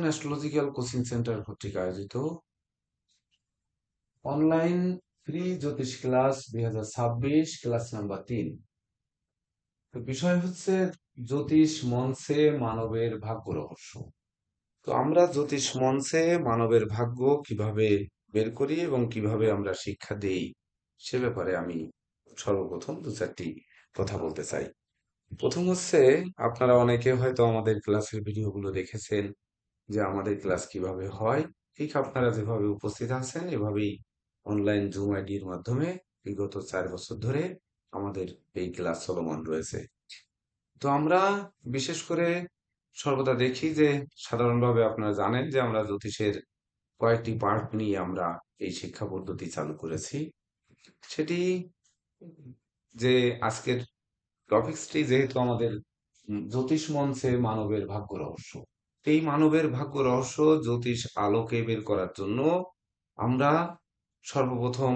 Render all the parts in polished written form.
Astrological coaching centre কর্তৃক আয়োজিত online free জ্যোতিষ class 2026 class number 3। তো বিষয় হচ্ছে জ্যোতিষ মঞ্চে মানবের ভাগ্য রহস্য। তো আমরা জ্যোতিষ মঞ্চে মানবের ভাগ্য কিভাবে বের করি এবং কিভাবে আমরা শিক্ষা দেই সে ব্যাপারে আমি সর্বপ্রথম দু চারটি কথা বলতে চাই। প্রথম হচ্ছে, আপনারা অনেকে হয়তো আমাদের ক্লাসের ভিডিওগুলো দেখেছেন যে আমাদের ক্লাস কিভাবে হয়। ঠিক আপনারা যেভাবে উপস্থিত আছেন এভাবেই অনলাইন জুম আইডির মাধ্যমে বিগত 4 বছর ধরে আমাদের এই ক্লাস চলমান রয়েছে। তো আমরা বিশেষ করে সর্বদা দেখি যে সাধারণভাবে আপনারা জানেন যে আমরা জ্যোতিষের কয়েকটি পার্ট নিয়ে আমরা এই শিক্ষা পদ্ধতি চালু করেছি। সেটি যে আজকের টপিকসটি যেহেতু আমাদের জ্যোতিষ মঞ্চে মানবের ভাগ্য রহস্য, এই মানবের ভাগ্য রহস্য জ্যোতিষ আলোকে বের করার জন্য আমরা সর্বপ্রথম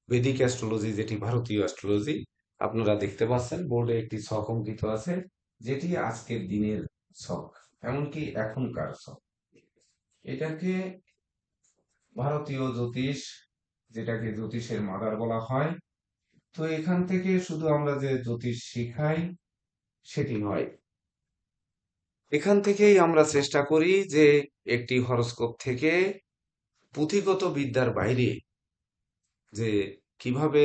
বেদিক অ্যাস্ট্রোলজি, যেটি ভারতীয় অ্যাস্ট্রোলজি, আপনারা দেখতে পাচ্ছেন বোর্ডে একটি ছক অঙ্কিত আছে, যেটি আজকের দিনের ছক, এমনকি এখনকার ছক। এটাকে ভারতীয় জ্যোতিষ, যেটাকে জ্যোতিষের মাদার বলা হয়। তো এখান থেকে শুধু আমরা যে জ্যোতিষ শিখাই সেটি নয়, এখান থেকেই আমরা চেষ্টা করি যে একটি হরোস্কোপ থেকে পুঁথিগত বিদ্যার বাইরে যে কিভাবে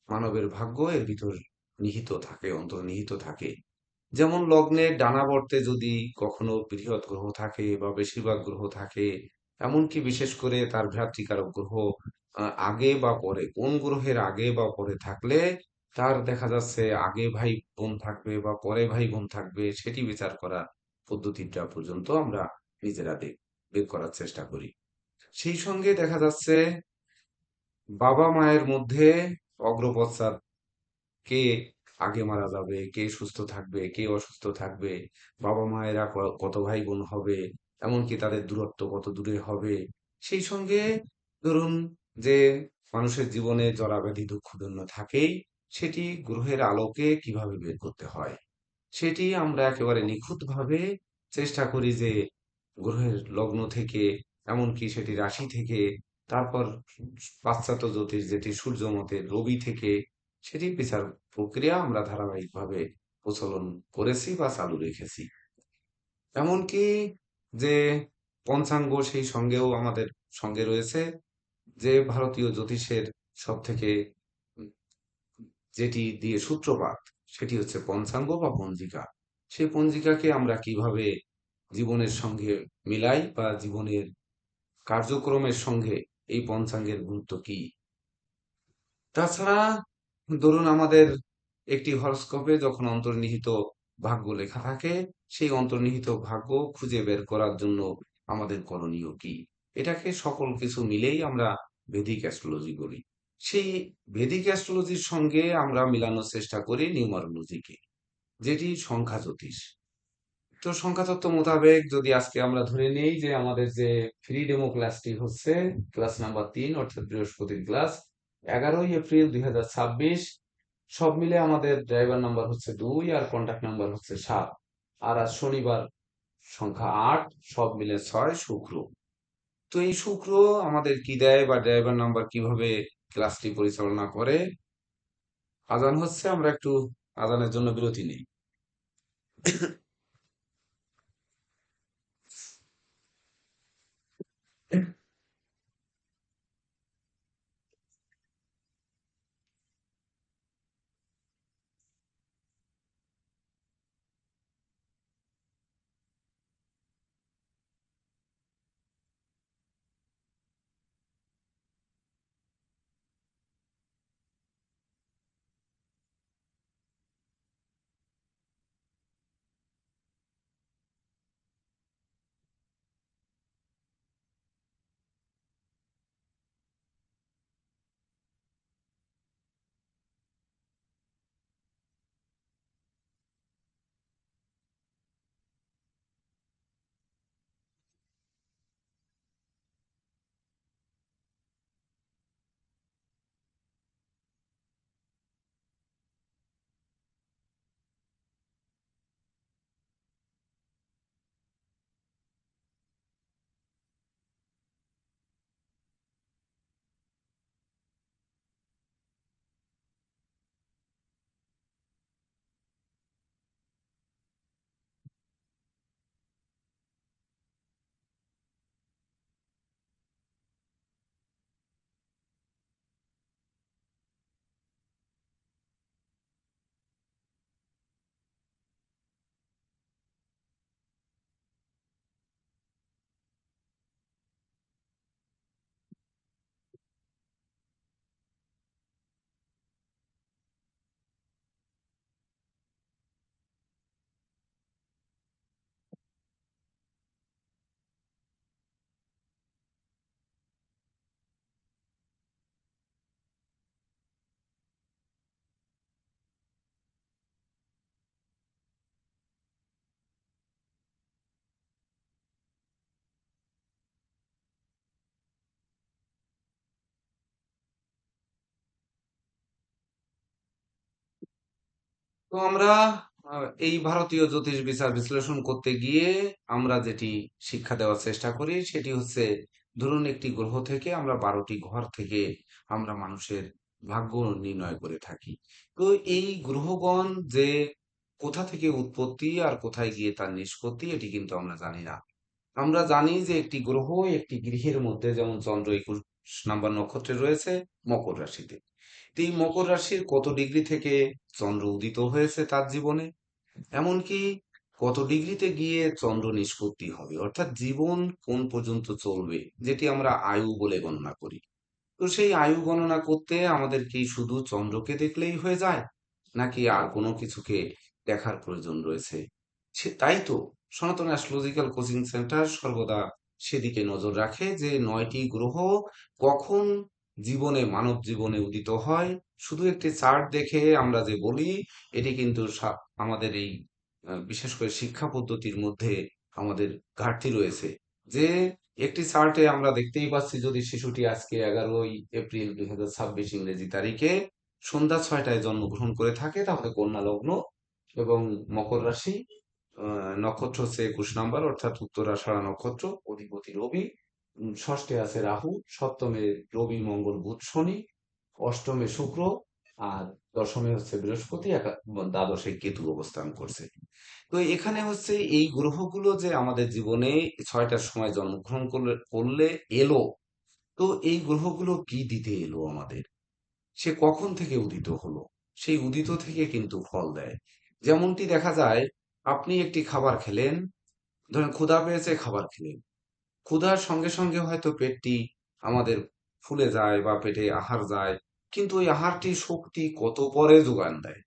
মানবের ভাগ্য এর ভিতর নিহিত থাকে, অন্তর্নিহিত থাকে। যেমন লগ্নের ডানাবর্তে যদি কখনো বৃহৎ গ্রহ থাকে বা বেশিরভাগ গ্রহ থাকে, এমনকি বিশেষ করে তার ভ্রাতৃকারক গ্রহ আগে বা পরে, কোন গ্রহের আগে বা পরে থাকলে তার দেখা যাচ্ছে আগে ভাই বোন থাকবে বা পরে ভাই বোন থাকবে, সেটি বিচার করার পদ্ধতিটা পর্যন্ত আমরা নিজেরা বের করার চেষ্টা করি। সেই সঙ্গে দেখা যাচ্ছে বাবা মায়ের মধ্যে অগ্রপশ্চাৎ, কে আগে মারা যাবে, কে সুস্থ থাকবে, কে অসুস্থ থাকবে, বাবা মায়েরা কত ভাই বোন হবে, এমনকি তাদের দূরত্ব কত দূরে হবে। সেই সঙ্গে ধরুন যে মানুষের জীবনে জরাব্যাধি দুঃখ দৈন্য থাকেই, সেটি গ্রহের আলোকে কিভাবে বের করতে হয় সেটি আমরা একেবারে নিখুঁতভাবে চেষ্টা করি যে গ্রহের লগ্ন থেকে, এমনকি সেটি রাশি থেকে, তারপর পাশ্চাত্য জ্যোতিষ যেটি সূর্য মতে রবি থেকে, সেটি বিচার প্রক্রিয়া আমরা ধারাবাহিকভাবে প্রচলন করেছি বা চালু রেখেছি। এমনকি যে পঞ্চাঙ্গ, সেই সঙ্গেও আমাদের সঙ্গে রয়েছে। যে ভারতীয় জ্যোতিষের সব থেকে যেটি দিয়ে সূত্রপাত, সেটি হচ্ছে পঞ্চাঙ্গ বা পঞ্জিকা। সেই পঞ্জিকাকে আমরা কিভাবে জীবনের সঙ্গে মিলাই বা জীবনের কার্যক্রমের সঙ্গে এই পঞ্চাঙ্গের গুরুত্ব কি। তাছাড়া ধরুন আমাদের একটি হরস্কোপে যখন অন্তর্নিহিত ভাগ্য লেখা থাকে, সেই অন্তর্নিহিত ভাগ্য খুঁজে বের করার জন্য আমাদের করণীয় কি, এটাকে সকল কিছু মিলেই আমরা ভেদিক অ্যাস্ট্রোলজি বলি। সেই ভেদিক অ্যাস্ট্রোলজির সঙ্গে আমরা মিলানোর চেষ্টা করি নিউমারোলজিকে, যেটি সংখ্যা জ্যোতিষ। তো সংখ্যা তত্ত্ব মোতাবেক যদি আজকে আমরা ধরে নিই যে আমাদের যে ফ্রি ডেমো ক্লাসটি হচ্ছে ক্লাস নাম্বার 3, অর্থাৎ বৃহস্পতির ক্লাস, 11ই এপ্রিল 2026, সব মিলে আমাদের ড্রাইভার নাম্বার হচ্ছে 2 আর কন্টাক্ট নাম্বার হচ্ছে 7, আর আজ শনিবার সংখ্যা 8, সব মিলে 6, শুক্র। তো এই শুক্র আমাদের কি দেয় বা ড্রাইভার নাম্বার কিভাবে ক্লাসটি পরিচালনা করে। আজান হচ্ছে, আমরা একটু আজানের জন্য বিরতি নেই। তো আমরা এই ভারতীয় জ্যোতিষ বিচার বিশ্লেষণ করতে গিয়ে আমরা যেটি শিক্ষা দেওয়ার চেষ্টা করি সেটি হচ্ছে, ধরুন একটি গ্রহ থেকে আমরা 12টি ঘর থেকে আমরা মানুষের ভাগ্য নির্ণয় করে থাকি। তো এই গ্রহগণ যে কোথা থেকে উৎপত্তি আর কোথায় গিয়ে তার নিষ্পত্তি এটি কিন্তু আমরা জানি না। আমরা জানি যে একটি গ্রহ একটি গৃহের মধ্যে, যেমন চন্দ্র 21 নম্বর নক্ষত্রে রয়েছে মকর রাশিতে। তো এই মকর রাশির কত ডিগ্রি থেকে চন্দ্র উদিত হয়েছে তার জীবনে, এমনকি কত ডিগ্রিতে গিয়ে চন্দ্র নিষ্পত্তি হবে, অর্থাৎ জীবন কোন পর্যন্ত চলবে, যেটি আমরা আয়ু বলে গণনা করি। তো সেই আয়ু গণনা করতে আমাদের কি শুধু চন্দ্রকে দেখলেই হয়ে যায়, নাকি আর কোনো কিছুকে দেখার প্রয়োজন রয়েছে? তাই তো সনাতন অ্যাস্ট্রোলজিক্যাল কোচিং সেন্টার সর্বদা সেদিকে নজর রাখে যে 9টি গ্রহ কখন জীবনে, মানব জীবনে উদিত হয়। শুধু একটি চার্ট দেখে আমরা যে বলি, এটি কিন্তু আমাদের এই বিশেষ করে শিক্ষা পদ্ধতির মধ্যে আমাদের ঘাটতি রয়েছে। যে একটি চার্টে আমরা দেখতেই পাচ্ছি, যদি শিশুটি আজকে 11ই এপ্রিল 2026 ইংরেজি তারিখে সন্ধ্যা 6টায় জন্মগ্রহণ করে থাকে, তাহলে কন্যা লগ্ন এবং মকর রাশি, নক্ষত্র হচ্ছে 21 নম্বর, অর্থাৎ উত্তরাষাঢ়া নক্ষত্র, অধিপতি রবি, ষষ্ঠে আছে রাহু, সপ্তমে রবি মঙ্গল বুধ শনি, অষ্টমে শুক্র, আর দশমে হচ্ছে বৃহস্পতি, দ্বাদশে কেতু অবস্থান করছে। তো এখানে হচ্ছে এই গ্রহগুলো যে আমাদের জীবনে 6টার সময় জন্মগ্রহণ করলে করলে এলো, তো এই গ্রহগুলো কি দিতে এলো আমাদের, সে কখন থেকে উদিত হলো, সেই উদিত থেকে কিন্তু ফল দেয়। যেমনটি দেখা যায়, আপনি একটি খাবার খেলেন, ধরেন ক্ষুধা পেয়েছে, খাবার খেলেন, ক্ষুধার সঙ্গে সঙ্গে হয়তো পেটটি আমাদের ফুলে যায় বা পেটে আহার যায়, কিন্তু ওই আহারটি শক্তি কত পরে যোগান দেয়,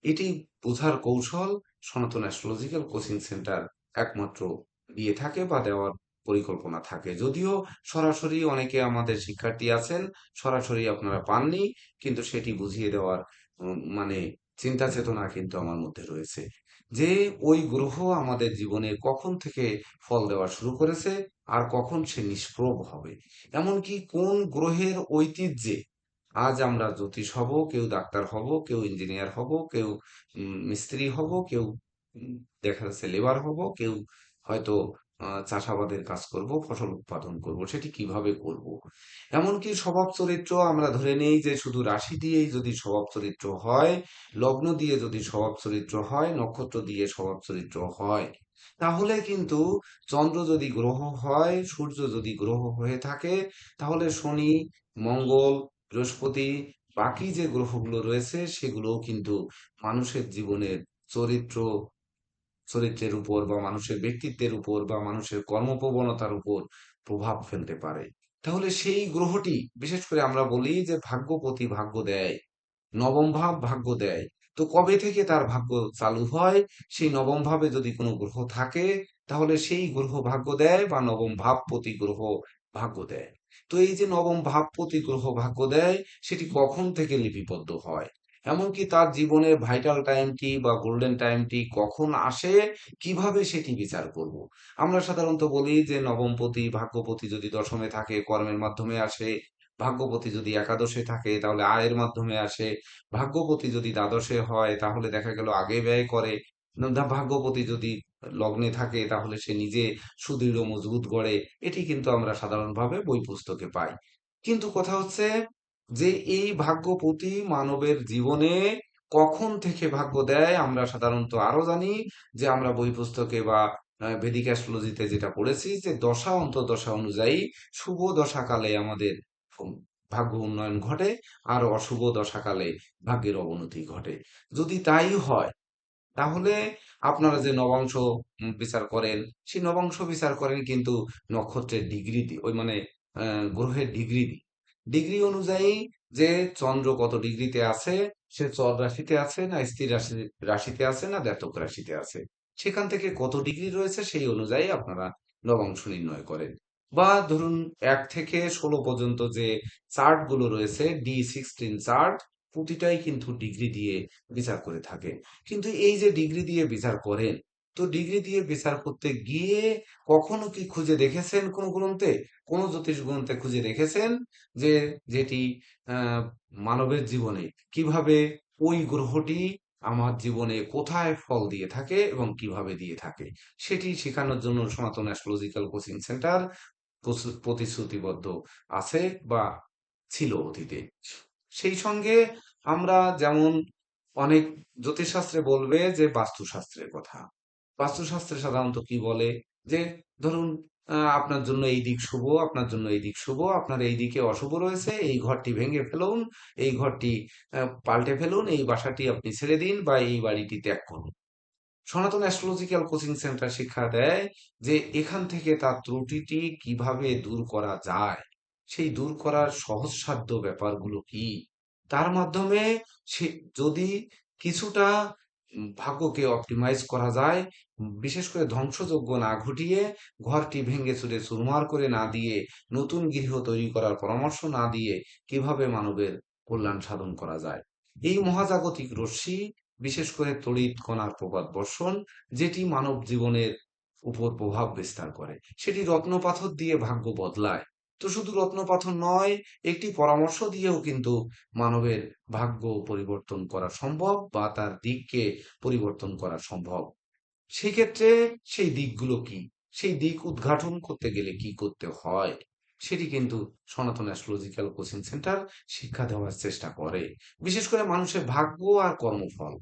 এটি বোঝার কৌশল সনাতন অ্যাস্ট্রোলজিক্যাল কোচিং সেন্টার একমাত্র দিয়ে থাকে বা দেওয়ার পরিকল্পনা থাকে। যদিও সরাসরি অনেকে আমাদের শিক্ষার্থী আছেন, সরাসরি আপনারা পাননি, কিন্তু সেটি বুঝিয়ে দেওয়ার মানে চিন্তা চেতনা কিন্তু আমার মধ্যে রয়েছে। যে ওই গ্রহ আমাদের জীবনে কখন থেকে ফল দেওয়া শুরু করেছে আর কখন সে নিষ্প্রভ হবে। এমনকি কোন গ্রহের ঐতিহ্যে আজ আমরা জ্যোতিষ হব, কেউ ডাক্তার হব, কেউ ইঞ্জিনিয়ার হব, কেউ মিস্ত্রি হব, কেউ দেখা যাচ্ছে লেবার হব, কেউ হয়তো চাষাবাদের কাজ করব, ফসল উৎপাদন করব, সেটি কিভাবে করব। এমনকি স্বভাব চরিত্র আমরা ধরে নেই যে শুধু রাশি দিয়েই যদি স্বভাব চরিত্র হয়, লগ্ন দিয়ে যদি স্বভাব চরিত্র হয়, নক্ষত্র দিয়ে স্বভাব চরিত্র হয়, তাহলে কিন্তু চন্দ্র যদি গ্রহ হয়, সূর্য যদি গ্রহ হয়ে থাকে, তাহলে শনি, মঙ্গল, বৃহস্পতি, বাকি যে গ্রহগুলো রয়েছে সেগুলোও কিন্তু মানুষের জীবনের চরিত্র, চরিত্রের উপর বা মানুষের ব্যক্তিত্বের উপর বা মানুষের কর্মপ্রবণতার উপর প্রভাব ফেলতে পারে। তাহলে সেই গ্রহটি, বিশেষ করে আমরা বলি যে ভাগ্যপতি ভাগ্য দেয়, নবম ভাব ভাগ্য দেয়। তো কবে থেকে তার ভাগ্য চালু হয়, সেই নবম ভাবে যদি কোনো গ্রহ থাকে, তাহলে সেই গ্রহ ভাগ্য দেয় বা নবম ভাবপতি গ্রহ ভাগ্য দেয়। তো এই যে নবম ভাবপতি গ্রহ ভাগ্য দেয়, সেটি কখন থেকে লিপিবদ্ধ হয়, এমনকি তার জীবনের ভাইটাল টাইমটি বা গোল্ডেন টাইমটি কখন আসে, কিভাবে সেটি বিচার করব। আমরা সাধারণত বলি যে নবমপতি ভাগ্যপতি যদি দশমে থাকে কর্মের মাধ্যমে আসে, ভাগ্যপতি যদি একাদশে থাকে তাহলে আয়ের মাধ্যমে আসে, ভাগ্যপতি যদি দ্বাদশে হয় তাহলে দেখা গেল আগে ব্যয় করে, ভাগ্যপতি যদি লগ্নে থাকে তাহলে সে নিজে সুদৃঢ় মজবুত গড়ে। এটি কিন্তু আমরা সাধারণভাবে বই পুস্তকে পাই। কিন্তু কথা হচ্ছে যে এই ভাগ্যপতি মানবের জীবনে কখন থেকে ভাগ্য দেয়, আমরা সাধারণত আরো জানি যে আমরা বই পুস্তকে বা ভেদিক অ্যাস্ট্রোলজিতে যেটা পড়েছি যে দশা অন্তর্দশা অনুযায়ী শুভ দশাকালে আমাদের ভাগ্য উন্নয়ন ঘটে, আর অশুভ দশাকালে ভাগ্যের অবনতি ঘটে। যদি তাই হয়, তাহলে আপনারা যে নবাংশ বিচার করেন, সেই নবাংশ বিচার করেন কিন্তু নক্ষত্রের ডিগ্রি দিয়ে, ওই মানে গ্রহের ডিগ্রি দিয়ে, ডিগ্রি অনুযায়ী যে চন্দ্র কত ডিগ্রিতে আছে, সে চর রাশিতে আছে না স্থির রাশিতে আছে না জাতক রাশিতে আছে, সেখান থেকে কত ডিগ্রি রয়েছে সেই অনুযায়ী আপনারা নবাংশ নির্ণয় করেন। বা ধরুন 1 থেকে 16 পর্যন্ত যে চার্ট গুলো রয়েছে, D16 চার্ট, প্রতিটাই কিন্তু ডিগ্রি দিয়ে বিচার করে থাকে। কিন্তু এই যে ডিগ্রি দিয়ে বিচার করেন, তো ডিগ্রি দিয়ে বিচার করতে গিয়ে কখনো কি খুঁজে দেখেছেন কোন গ্রন্থে, কোন জ্যোতিষ গ্রন্থে খুঁজে দেখেছেন যে যেটি মানবের জীবনে কিভাবে ওই গ্রহটি আমার জীবনে কোথায় ফল দিয়ে থাকে এবং কিভাবে দিয়ে থাকে সেটি শেখানোর জন্য সনাতন অ্যাস্ট্রোলজিক্যাল কোচিং সেন্টার প্রতিশ্রুতিবদ্ধ আছে বা ছিল অতীতে। সেই সঙ্গে আমরা যেমন অনেক জ্যোতিষশাস্ত্রে বলবে যে বাস্তুশাস্ত্রের কথা। বাস্তুশাস্ত্রে সাধারণত কি বলে যে ধরুন আপনার জন্য এই দিক শুভ, আপনার জন্য এই দিক শুভ, আপনার এই দিকে অশুভ রয়েছে, এই ঘরটি ভেঙে ফেলুন, এই ঘরটি পাল্টে ফেলুন, এই বাসাটি আপনি ছেড়ে দিন বা এই বাড়িটি ত্যাগ করুন। সনাতন অ্যাস্ট্রোলজিক্যাল কোচিং সেন্টার শিক্ষা দেয় যে এখান থেকে তার ত্রুটিটি কিভাবে দূর করা যায়, সেই দূর করার সহজসাধ্য ব্যাপারগুলো কি, তার মাধ্যমে সে যদি কিছুটা ভাগ্যকে অপটিমাইজ করা যায়, বিশেষ করে ধ্বংসযজ্ঞ না ঘটিয়ে, ঘরটি ভেঙে চুরে চুরমার করে না দিয়ে, নতুন গৃহ তৈরি করার পরামর্শ না দিয়ে কিভাবে মানবের কল্যাণ সাধন করা যায়, এই মহাজাগতিক রশ্মি, বিশেষ করে তড়িৎ কণার প্রপাত বর্ষণ, যেটি মানব জীবনের উপর প্রভাব বিস্তার করে, সেটি রত্নপাথর দিয়ে ভাগ্য বদলায়। তো শুধু রত্নপাথর নয়, একটি পরামর্শ দিয়েও কিন্তু মানবের ভাগ্য পরিবর্তন করা সম্ভব বা তার দিককে পরিবর্তন করা সম্ভব। সেক্ষেত্রে সেই দিকগুলো কি, সেই দিক উদ্ঘাটন করতে গেলে কি করতে হয়, সেটি কিন্তু সনাতন অ্যাস্ট্রোলজিক্যাল কোচিং সেন্টার শিক্ষা দেওয়ার চেষ্টা করে। বিশেষ করে মানুষের ভাগ্য আর কর্মফল,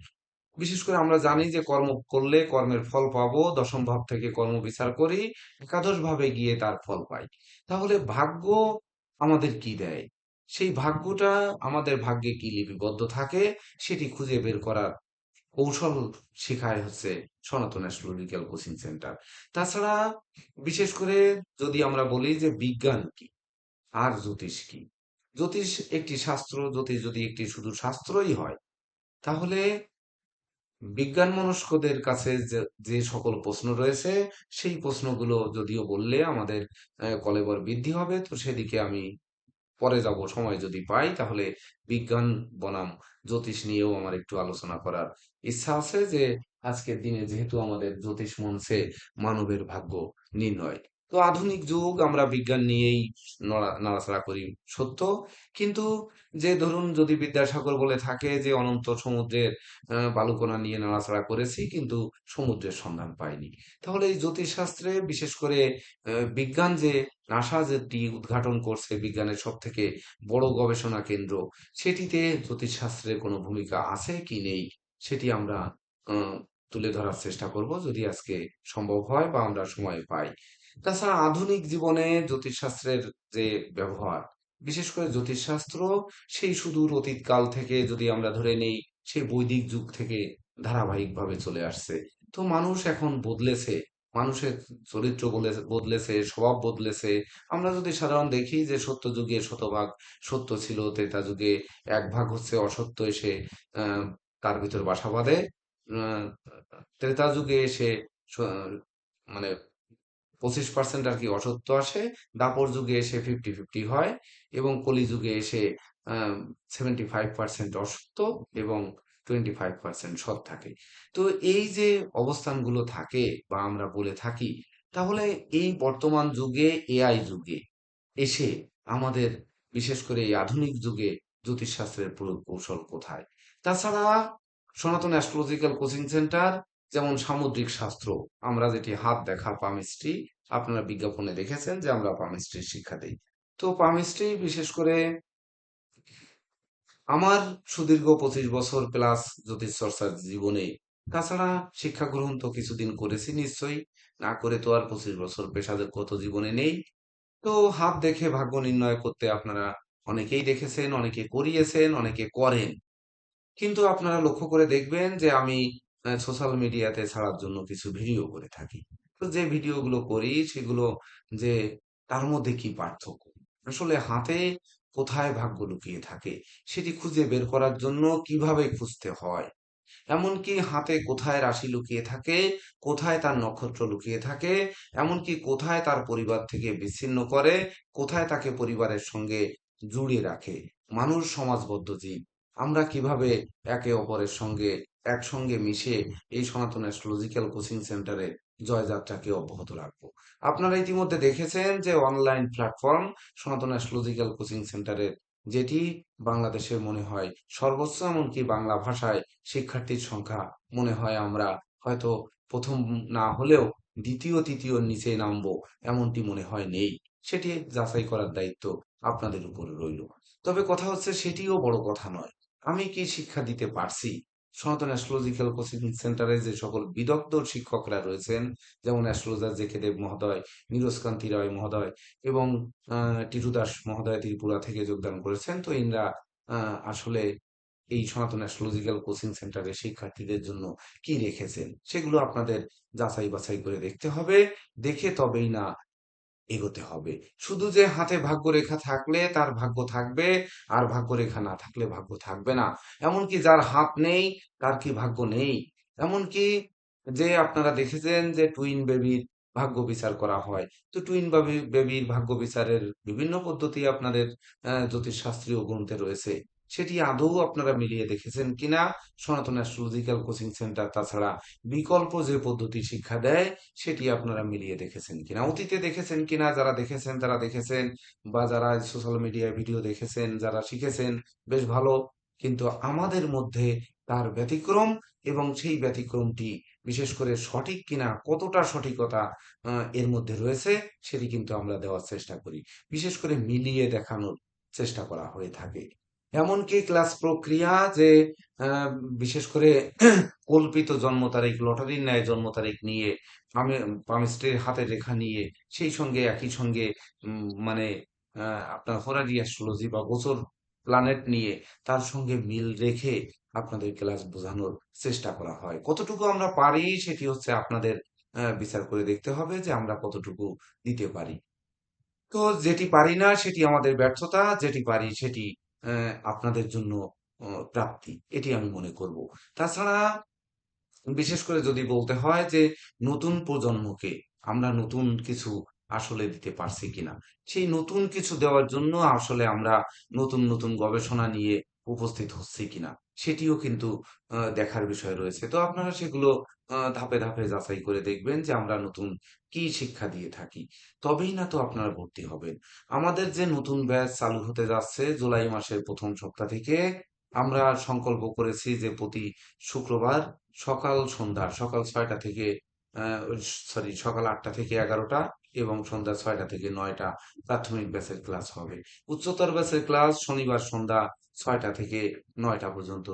বিশেষ করে আমরা জানি যে কর্ম করলে কর্মের ফল পাবো, দশম ভাব থেকে কর্ম বিচার করি, একাদশ ভাবে গিয়ে তার ফল পাই। তাহলে ভাগ্য আমাদের কি দেয়, সেই ভাগ্যটা আমাদের ভাগ্যে কি লিপিবদ্ধ থাকে, সেটি খুঁজে বের করার কৌশল শেখায় হচ্ছে সনাতন অ্যাস্ট্রোলজিক্যাল কোচিং সেন্টার। তাছাড়া বিশেষ করে যদি আমরা বলি যে বিজ্ঞান কি আর জ্যোতিষ কি, জ্যোতিষ একটি শাস্ত্র, জ্যোতিষ যদি একটি শুধু শাস্ত্রই হয়, তাহলে বিজ্ঞান মনস্কদের কাছে যে যে সকল প্রশ্ন রয়েছে, সেই প্রশ্নগুলো যদিও বললে আমাদের কলেবর বৃদ্ধি হবে, তো সেদিকে আমি পরে যাব, সময় যদি পাই তাহলে বিজ্ঞান বনাম জ্যোতিষ নিয়েও আমার একটু আলোচনা করার ইচ্ছা আছে, যে আজকের দিনে যেহেতু আমাদের জ্যোতিষ মনছে মানবের ভাগ্য নির্ণয়। তো আধুনিক যুগ আমরা বিজ্ঞান নিয়েই নাড়াচাড়া করি সত্য, কিন্তু যে ধরুন যদি বিদ্যাসাগর বলে থাকে যে অনন্ত সমুদ্রের বালুকণা নিয়ে নাড়াচাড়া করেছি কিন্তু সমুদ্রের সন্ধান পাইনি, তাহলে এই জ্যোতিষশাস্ত্রে বিশেষ করে বিজ্ঞান যে নাসা যেটি উদ্ঘাটন করছে বিজ্ঞানের সব থেকে বড় গবেষণা কেন্দ্র, সেটিতে জ্যোতিষশাস্ত্রের কোনো ভূমিকা আছে কি নেই, সেটি আমরা আহ, তুলে ধরার চেষ্টা করব যদি আজকে সম্ভব হয় বা আমরা সময় পাই। তাছাড়া আধুনিক জীবনে জ্যোতিষশাস্ত্রের যে ব্যবহার, বিশেষ করে জ্যোতিষশাস্ত্র সেই সুদূর অতীতকাল থেকে যদি আমরা ধরে নেই, সেই বৈদিক যুগ থেকে ধারাবাহিকভাবে চলে আসছে। তো মানুষ এখন বদলেছে, মানুষের চরিত্র বদলেছে, স্বভাব বদলেছে। আমরা যদি সাধারণ দেখি যে সত্য যুগে শতভাগ সত্য ছিল, ত্রেতা যুগে এক ভাগ হচ্ছে অসত্য এসে আহ, তার ভিতর বাসা বাঁধে। আহ, ত্রেতা যুগে এসে স- মানে 25% আর কি অসত্য আসে, দাপর যুগে এসে 50-50 হয়, এবং কলি যুগে এসে 75% অসত্য এবং 25% সৎ থাকে। তো এই যে অবস্থানগুলো থাকে বা আমরা বলে থাকি, তাহলে এই বর্তমান যুগে, এআই যুগে এসে আমাদের বিশেষ করে এই আধুনিক যুগে জ্যোতিষশাস্ত্রের প্রয়োগ কৌশল কোথায়? তাছাড়া সনাতন অ্যাস্ট্রোলজিক্যাল কোচিং সেন্টার যেমন সামুদ্রিক শাস্ত্র, আমরা যেটি হাত দেখা পামিস্ট্রি, আপনারা বিজ্ঞাপনে দেখেছেন যে আমরা পামিস্ট্রির শিক্ষা দিই। তো পামিস্ট্রি বিশেষ করে আমার সুদীর্ঘ 25 বছর প্লাস জ্যোতিষ চর্চার জীবনে, তাছাড়া শিক্ষা গ্রহণ তো কিছুদিন করেছি নিশ্চয়ই, না করে তো আর 25 বছর পেশাগত জীবনে নেই। তো হাত দেখে ভাগ্য নির্ণয় করতে আপনারা অনেকেই দেখেছেন, অনেকে করিয়েছেন, অনেকে করেন। কিন্তু আপনারা লক্ষ্য করে দেখবেন যে আমি সোশ্যাল মিডিয়াতে ছাড়ার জন্য কিছু ভিডিও করে থাকি। তো যে ভিডিওগুলো করি সেগুলো, যে তার মধ্যে কি পার্থক্য, আসলে হাতে কোথায় ভাগ্য লুকিয়ে থাকে সেটি খুঁজে বের করার জন্য কিভাবে খুঁজতে হয়, এমনকি হাতে কোথায় রাশি লুকিয়ে থাকে, কোথায় তার নক্ষত্র লুকিয়ে থাকে, এমনকি কোথায় তার পরিবার থেকে বিচ্ছিন্ন করে, কোথায় তাকে পরিবারের সঙ্গে জুড়ে রাখে। মানুষ সমাজবদ্ধ জীব, আমরা কিভাবে একে অপরের সঙ্গে একসঙ্গে মিশে এই সনাতন অ্যাস্ট্রোলজিক্যাল কোচিং সেন্টারে জয়যাত্রাকে অব্যাহত রাখবো। আপনারা ইতিমধ্যে দেখেছেন যে অনলাইন প্ল্যাটফর্ম সনাতন অ্যাস্ট্রোলজিক্যাল কোচিং সেন্টারের যেটি বাংলাদেশের মনে হয় সর্বোচ্চ, এমনকি বাংলা ভাষায় শিক্ষার্থীর সংখ্যা মনে হয় আমরা হয়তো প্রথম না হলেও দ্বিতীয় তৃতীয়র নিচে নামবো, এমনটি মনে হয় নেই। সেটি যাচাই করার দায়িত্ব আপনাদের উপরে রইল। তবে কথা হচ্ছে সেটিও বড় কথা নয়। আমি কি শিক্ষা দিতে পারছি? সনাতন অ্যাস্ট্রোলজিক্যাল কোচিং সেন্টারে যে সকল বিদগ্ধ শিক্ষকরা রয়েছেন, যেমন অ্যাস্ট্রোলজার জে.কে দেব মহোদয়, নীরজকান্তি রায় মহোদয় এবং টিটু দাস মহোদয় ত্রিপুরা থেকে যোগদান করেছেন। তো ইনরা আসলে এই সনাতন অ্যাস্ট্রোলজিক্যাল কোচিং সেন্টারের শিক্ষার্থীদের জন্য কি রেখেছেন, সেগুলো আপনাদের যাচাই বাছাই করে দেখতে হবে। দেখে তবেই না এগোতে হবে। শুধু যে হাতে ভাগ্যরেখা থাকলে তার ভাগ্য থাকবে, আর ভাগ্যরেখা না থাকলে ভাগ্য থাকবে না। এমনকি যার হাত নেই তার কি ভাগ্য নেই? এমনকি যে আপনারা দেখেছেন যে টুইন বেবির ভাগ্য বিচার করা হয়। তো টুইন বেবির ভাগ্য বিচারের বিভিন্ন পদ্ধতি আপনাদের জ্যোতিষশাস্ত্রীয় গ্রন্থে রয়েছে। সেটি আদৌ আপনারা মিলিয়ে দেখেছেন কিনা? সনাতন অ্যাস্ট্রোলজিক্যাল কোচিং সেন্টার তাছাড়া বিকল্প যে পদ্ধতি শিক্ষা দেয় সেটি আপনারা মিলিয়ে দেখেছেন কিনা, অতীতে দেখেছেন কিনা? যারা দেখেছেন তারা দেখেছেন, বা যারা সোশ্যাল মিডিয়ায় ভিডিও দেখেছেন, যারা শিখেছেন, বেশ ভালো। কিন্তু আমাদের মধ্যে তার ব্যতিক্রম, এবং সেই ব্যতিক্রমটি বিশেষ করে সঠিক কিনা, কতটা সঠিকতা এর মধ্যে রয়েছে, সেটি কিন্তু আমরা দেওয়ার চেষ্টা করি। বিশেষ করে মিলিয়ে দেখানোর চেষ্টা করা হয়ে থাকে। এমনকি ক্লাস প্রক্রিয়া যে আহ, বিশেষ করে কল্পিত জন্ম তারিখ, লটারির ন্যায় জন্ম তারিখ নিয়ে, আমি স্বামী স্ত্রীর হাতের রেখা নিয়ে, সেই সঙ্গে একই সঙ্গে মানে আপনার হোরারি অ্যাস্ট্রোলজি বা গোচর প্ল্যানেট নিয়ে তার সঙ্গে মিল রেখে আপনাদের ক্লাস বোঝানোর চেষ্টা করা হয়। কতটুকু আমরা পারি সেটি হচ্ছে আপনাদের বিচার করে দেখতে হবে যে আমরা কতটুকু দিতে পারি। তো যেটি পারি না সেটি আমাদের ব্যর্থতা, যেটি পারি সেটি আপনাদের জন্য প্রাপ্তি। এটি আমি মনে করব। তাছাড়া বিশেষ করে যদি বলতে হয় যে নতুন প্রজন্মকে আমরা নতুন কিছু আসলে দিতে পারছি কিনা, সেই নতুন কিছু দেওয়ার জন্য আসলে আমরা নতুন নতুন গবেষণা নিয়ে উপস্থিত হচ্ছি কিনা, সেটিও কিন্তু দেখার বিষয় রয়েছে। তো আপনারা সেগুলো ধাপে ধাপে যাচাই করে দেখবেন যে আমরা নতুন কি শিক্ষা দিয়ে থাকি। তবেই না তো আপনারা ভর্তি হবেন। আমাদের যে নতুন ব্যাচ চালু হতে যাচ্ছে জুলাই মাসের প্রথম সপ্তাহ থেকে, আমরা সংকল্প করেছি যে প্রতি শুক্রবার সকাল 6টা থেকে সকাল 8টা থেকে 11টা এবং সন্ধ্যা 6টা থেকে 9টা প্রাথমিক ব্যাচের ক্লাস হবে। উচ্চতর ব্যাচের ক্লাস শনিবার সন্ধ্যা 6টা থেকে 9টা পর্যন্ত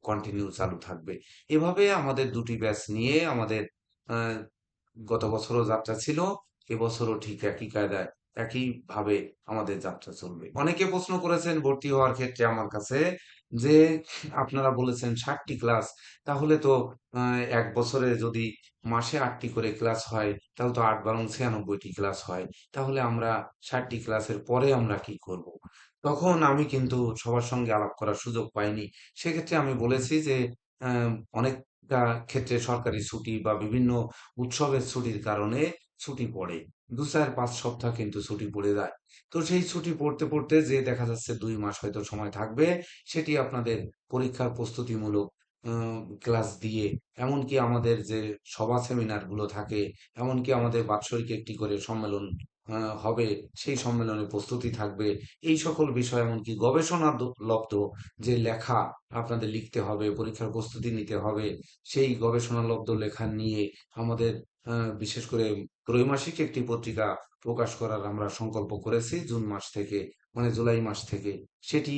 কন্টিনিউ চালু থাকবে। এভাবে আমাদের দুটি ব্যাচ নিয়ে আমাদের আহ, গত বছরও যাত্রা ছিল, এবছরও ঠিক একই কায়দায় একইভাবে আমাদের যাত্রা চলবে। অনেকে প্রশ্ন করেছেন ভর্তি হওয়ার ক্ষেত্রে আমার কাছে যে আপনারা বলেছেন 60টি ক্লাস, তাহলে তো এক বছরে যদি মাসে 8টি করে ক্লাস হয়, তাহলে তো 8 × 92 96টি ক্লাস হয়। তাহলে আমরা 60টি ক্লাসের পরে আমরা কি করব? তখন আমি কিন্তু সবার সঙ্গে আলাপ করার সুযোগ পাইনি। সেক্ষেত্রে আমি বলেছি যে আহ, অনেকটা ক্ষেত্রে সরকারি ছুটি বা বিভিন্ন উৎসবের ছুটির কারণে ছুটি পড়ে। 2 4 5 সপ্তাহ কিন্তু ছুটি পড়ে যায়। তো সেই ছুটি পড়তে পড়তে যে দেখা যাচ্ছে 2 মাস হয়তো সময় থাকবে, সেটি আপনাদের পরীক্ষার প্রস্তুতিমূলক ক্লাস দিয়ে, এমনকি আমাদের যে সভা সেমিনার গুলো থাকে, এমনকি আমাদের বাৎসরিক একটি করে সম্মেলন হবে, সেই সম্মেলনে প্রস্তুতি থাকবে। এই সকল বিষয়, এমনকি গবেষণা লব্ধ যে লেখা আপনাদের লিখতে হবে, পরীক্ষার প্রস্তুতি নিতে হবে, সেই গবেষণালব্ধ লেখা নিয়ে আমাদের বিশেষ করে ত্রৈমাসিক একটি পত্রিকা প্রকাশ করার আমরা সংকল্প করেছি জুন মাস থেকে, মানে জুলাই মাস থেকে। সেটি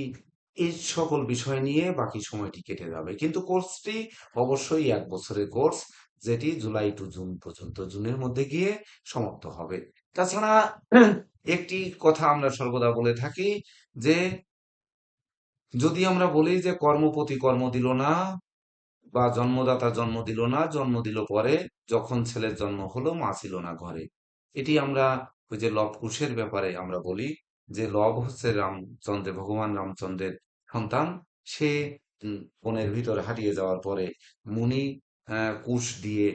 এই সকল বিষয় নিয়ে বাকি সময়টি কেটে যাবে, কিন্তু কোর্সটি অবশ্যই 1 বছরের কোর্স, যেটি জুলাই টু জুন পর্যন্ত, জুনের মধ্যে গিয়ে সমাপ্ত হবে। তাছাড়া একটি কথা আমরা সর্বদা বলে থাকি যে যদি আমরা বলি যে কর্মপতি কর্ম দিল না, বা জন্মদাতা জন্ম দিল না, জন্ম দিল পরে, যখন ছেলের জন্ম হলো মা ছিল না ঘরে। এটি আমরা ওই যে লব কুশের ব্যাপারে আমরা বলি যে লব হচ্ছে ভগবান রামচন্দ্রের সন্তান। সে বনের ভিতরে হারিয়ে যাওয়ার পরে মুনি কুশ দিয়ে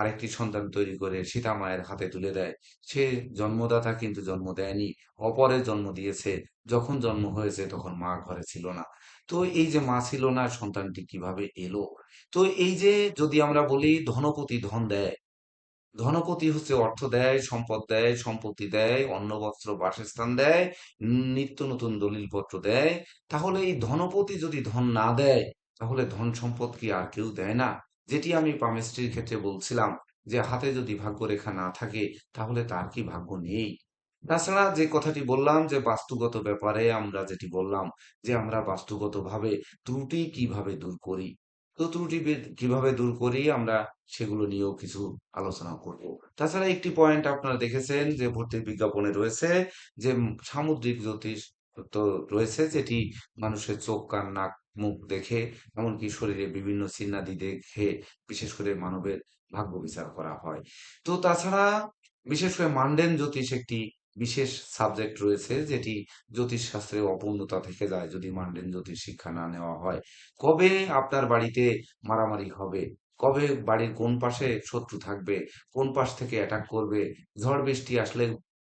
আরেকটি সন্তান তৈরি করে সীতা মায়ের হাতে তুলে দেয়। সে জন্মদাতা কিন্তু জন্ম দেয়নি, অপরের জন্ম দিয়েছে। যখন জন্ম হয়েছে তখন মা ঘরে ছিল না। তো এই যে মা ছিল না, সন্তানটি কিভাবে এলো? তো এই যে যদি আমরা বলি ধনপতি ধন দেয়, ধনপতি হচ্ছে অর্থ দেয়, সম্পদ দেয়, সম্পত্তি দেয়, অন্ন বস্ত্র বাসস্থান দেয়, নিত্য নতুন দলিলপত্র দেয়। তাহলে এই ধনপতি যদি ধন না দেয়, তাহলে ধন সম্পদ কি আর কেউ দেয় না? যেটি আমি পামিস্ট্রির ক্ষেত্রে বলছিলাম, যে হাতে যদি ভাগ্যরেখা না থাকে, তাহলে তার কি ভাগ্য নেই? তাছাড়া যে কথাটি বললাম, যে বাস্তুগত ব্যাপারে আমরা যেটি বললাম, যে আমরা বাস্তুগতভাবে ত্রুটি কিভাবে দূর করি। তো ত্রুটি কিভাবে দূর করি আমরা, সেগুলো নিয়েও কিছু আলোচনা করব। তাছাড়া একটি পয়েন্ট আপনারা দেখেছেন যে ভর্তির বিজ্ঞাপনে রয়েছে, যে সামুদ্রিক জ্যোতিষ তো রয়েছে, যেটি মানুষের চোখ, কান, নাক, মুখ দেখে, এমনকি শরীরে বিভিন্ন চিহ্নাদি দেখে বিশেষ করে মানবের ভাগ্য বিচার করা হয়। তো তাছাড়া বিশেষ করে মান্ডেন জ্যোতিষ একটি বিশেষ সাবজেক্ট রয়েছে, যেটি জ্যোতিষ শাস্ত্রে অপূর্ণতা থেকে যায় যদি মান্ডেন জ্যোতিষ শিক্ষা না নেওয়া হয়। কবে আপনার বাড়িতে মারামারি হবে, কবে বাড়ির কোন পাশে শত্রু থাকবে, কোন পাশ থেকে অ্যাটাক করবে, ঝড় বৃষ্টি আসলে